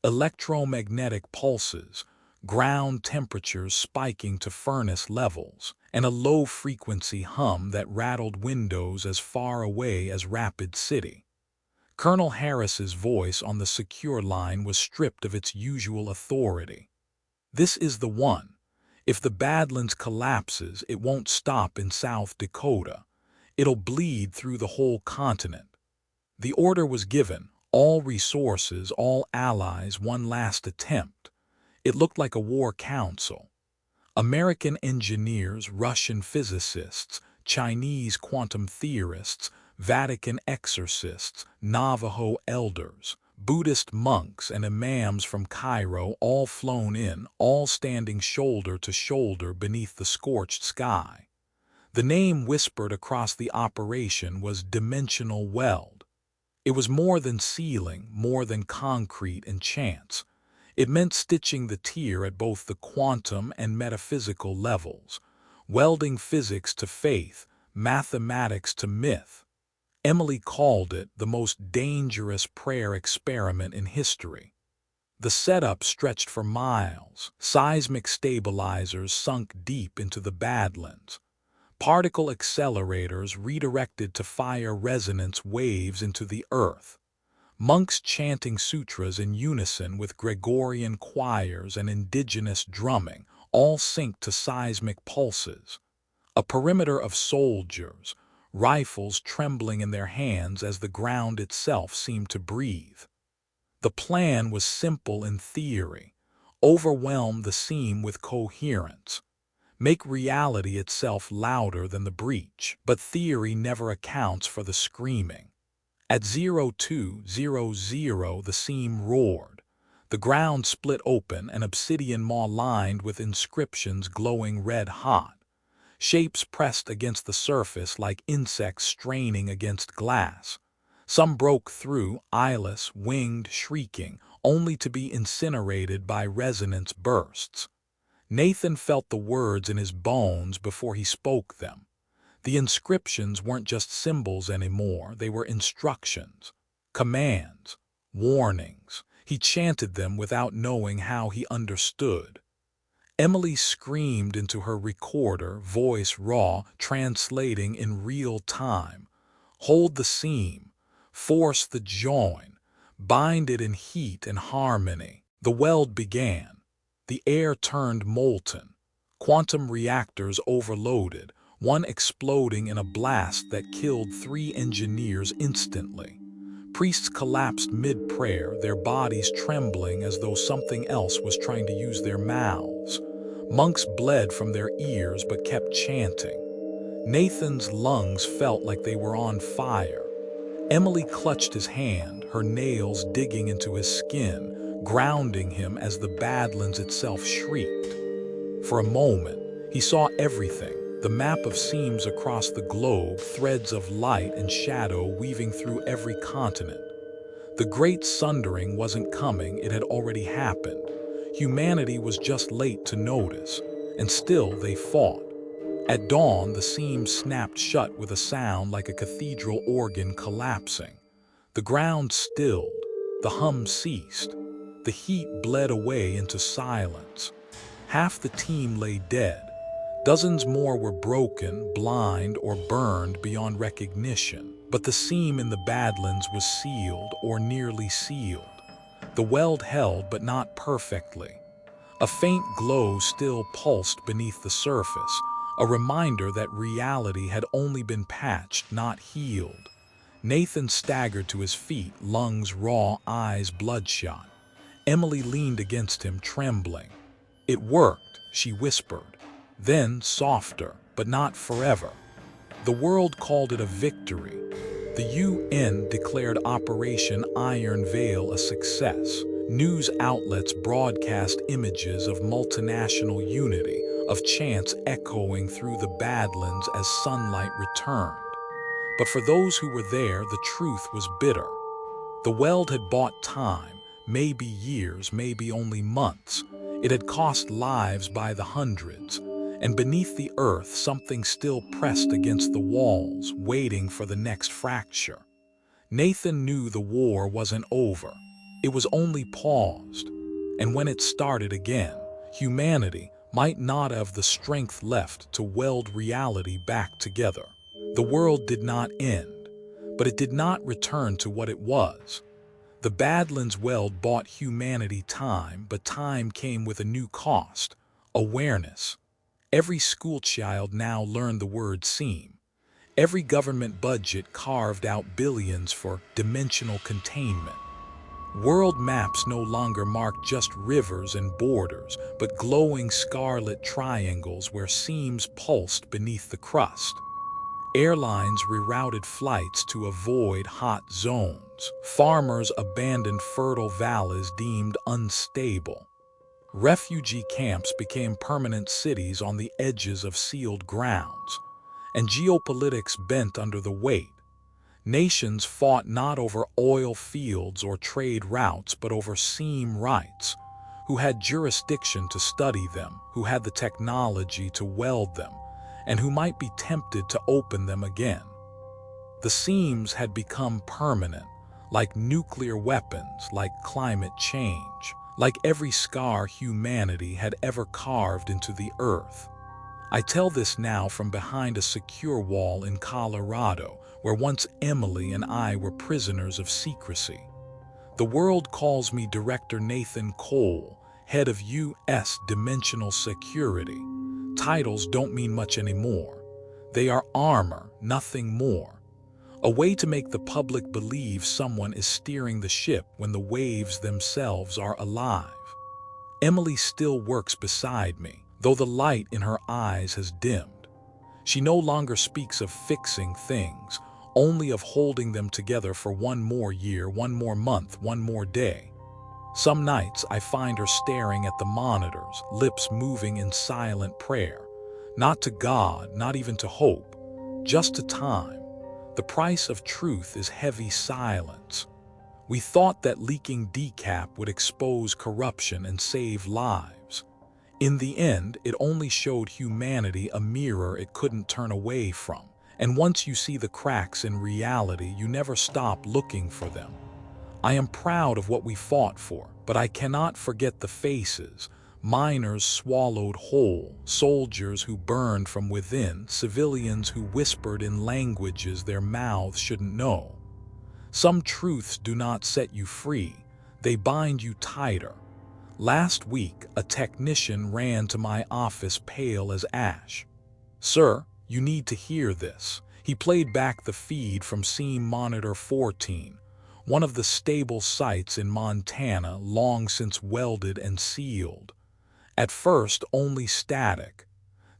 [SPEAKER 1] Electromagnetic pulses, ground temperatures spiking to furnace levels, and a low-frequency hum that rattled windows as far away as Rapid City. Colonel Harris's voice on the secure line was stripped of its usual authority. This is the one. If the Badlands collapses, it won't stop in South Dakota. It'll bleed through the whole continent. The order was given, all resources, all allies, one last attempt. It looked like a war council. American engineers, Russian physicists, Chinese quantum theorists, Vatican exorcists, Navajo elders, Buddhist monks and imams from Cairo, all flown in, all standing shoulder to shoulder beneath the scorched sky. The name whispered across the operation was dimensional weld. It was more than ceiling, more than concrete and chance. It meant stitching the tier at both the quantum and metaphysical levels, welding physics to faith, mathematics to myth. Emily called it the most dangerous prayer experiment in history. The setup stretched for miles. Seismic stabilizers sunk deep into the Badlands. Particle accelerators redirected to fire resonance waves into the earth. Monks chanting sutras in unison with Gregorian choirs and indigenous drumming, all synced to seismic pulses. A perimeter of soldiers, rifles trembling in their hands as the ground itself seemed to breathe. The plan was simple in theory. Overwhelm the seam with coherence. Make reality itself louder than the breach. But theory never accounts for the screaming. At 0200 the seam roared. The ground split open, an obsidian maw lined with inscriptions glowing red-hot. Shapes pressed against the surface like insects straining against glass. Some broke through, eyeless, winged, shrieking, only to be incinerated by resonance bursts. Nathan felt the words in his bones before he spoke them. The inscriptions weren't just symbols anymore, they were instructions, commands, warnings. He chanted them without knowing how he understood. Emily screamed into her recorder, voice raw, translating in real time. Hold the seam, force the join, bind it in heat and harmony. The weld began. The air turned molten. Quantum reactors overloaded, one exploding in a blast that killed 3 engineers instantly. Priests collapsed mid-prayer, their bodies trembling as though something else was trying to use their mouths. Monks bled from their ears but kept chanting. Nathan's lungs felt like they were on fire. Emily clutched his hand, her nails digging into his skin, grounding him as the Badlands itself shrieked. For a moment, he saw everything. The map of seams across the globe, threads of light and shadow weaving through every continent. The great sundering wasn't coming, it had already happened. Humanity was just late to notice, and still they fought. At dawn, the seams snapped shut with a sound like a cathedral organ collapsing. The ground stilled, the hum ceased. The heat bled away into silence. Half the team lay dead. Dozens more were broken, blind, or burned beyond recognition. But the seam in the Badlands was sealed, or nearly sealed. The weld held, but not perfectly. A faint glow still pulsed beneath the surface, a reminder that reality had only been patched, not healed. Nathan staggered to his feet, lungs raw, eyes bloodshot. Emily leaned against him, trembling. "It worked," she whispered. Then, softer, "but not forever." The world called it a victory. The UN declared Operation Iron Veil a success. News outlets broadcast images of multinational unity, of chants echoing through the Badlands as sunlight returned. But for those who were there, the truth was bitter. The weld had bought time, maybe years, maybe only months. It had cost lives by the hundreds. And beneath the earth, something still pressed against the walls, waiting for the next fracture. Nathan knew the war wasn't over. It was only paused. And when it started again, humanity might not have the strength left to weld reality back together. The world did not end, but it did not return to what it was. The Badlands weld bought humanity time, but time came with a new cost: awareness. Every schoolchild now learned the word seam. Every government budget carved out billions for dimensional containment. World maps no longer mark just rivers and borders, but glowing scarlet triangles where seams pulsed beneath the crust. Airlines rerouted flights to avoid hot zones. Farmers abandoned fertile valleys deemed unstable. Refugee camps became permanent cities on the edges of sealed grounds. And geopolitics bent under the weight. Nations fought not over oil fields or trade routes, but over seam rights. Who had jurisdiction to study them, who had the technology to weld them, and who might be tempted to open them again. The seams had become permanent, like nuclear weapons, like climate change, like every scar humanity had ever carved into the earth. I tell this now from behind a secure wall in Colorado, where once Emily and I were prisoners of secrecy. The world calls me Director Nathan Cole, head of U.S. Dimensional Security. Titles don't mean much anymore. They are armor, nothing more. A way to make the public believe someone is steering the ship when the waves themselves are alive. Emily still works beside me, though the light in her eyes has dimmed. She no longer speaks of fixing things, only of holding them together for one more year, one more month, one more day. Some nights I find her staring at the monitors, lips moving in silent prayer. Not to God, not even to hope, just to time. The price of truth is heavy silence. We thought that leaking decap would expose corruption and save lives. In the end, it only showed humanity a mirror it couldn't turn away from. And once you see the cracks in reality, you never stop looking for them. I am proud of what we fought for, but I cannot forget the faces. Miners swallowed whole, soldiers who burned from within, civilians who whispered in languages their mouths shouldn't know. Some truths do not set you free, they bind you tighter. Last week, a technician ran to my office pale as ash. "Sir, you need to hear this." He played back the feed from Seam Monitor 14, one of the stable sites in Montana long since welded and sealed. At first, only static.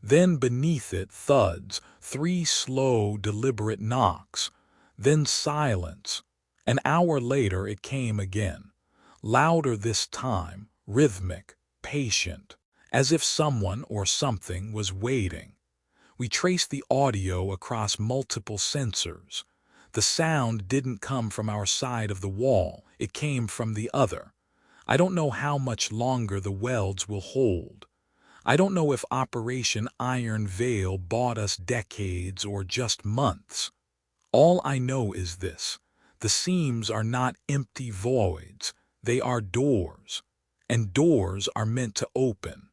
[SPEAKER 1] Then beneath it, thuds, 3 slow, deliberate knocks. Then silence. An hour later, it came again. Louder this time, rhythmic, patient, as if someone or something was waiting. We traced the audio across multiple sensors. The sound didn't come from our side of the wall, it came from the other. I don't know how much longer the welds will hold. I don't know if Operation Iron Veil bought us decades or just months. All I know is this: the seams are not empty voids, they are doors. And doors are meant to open.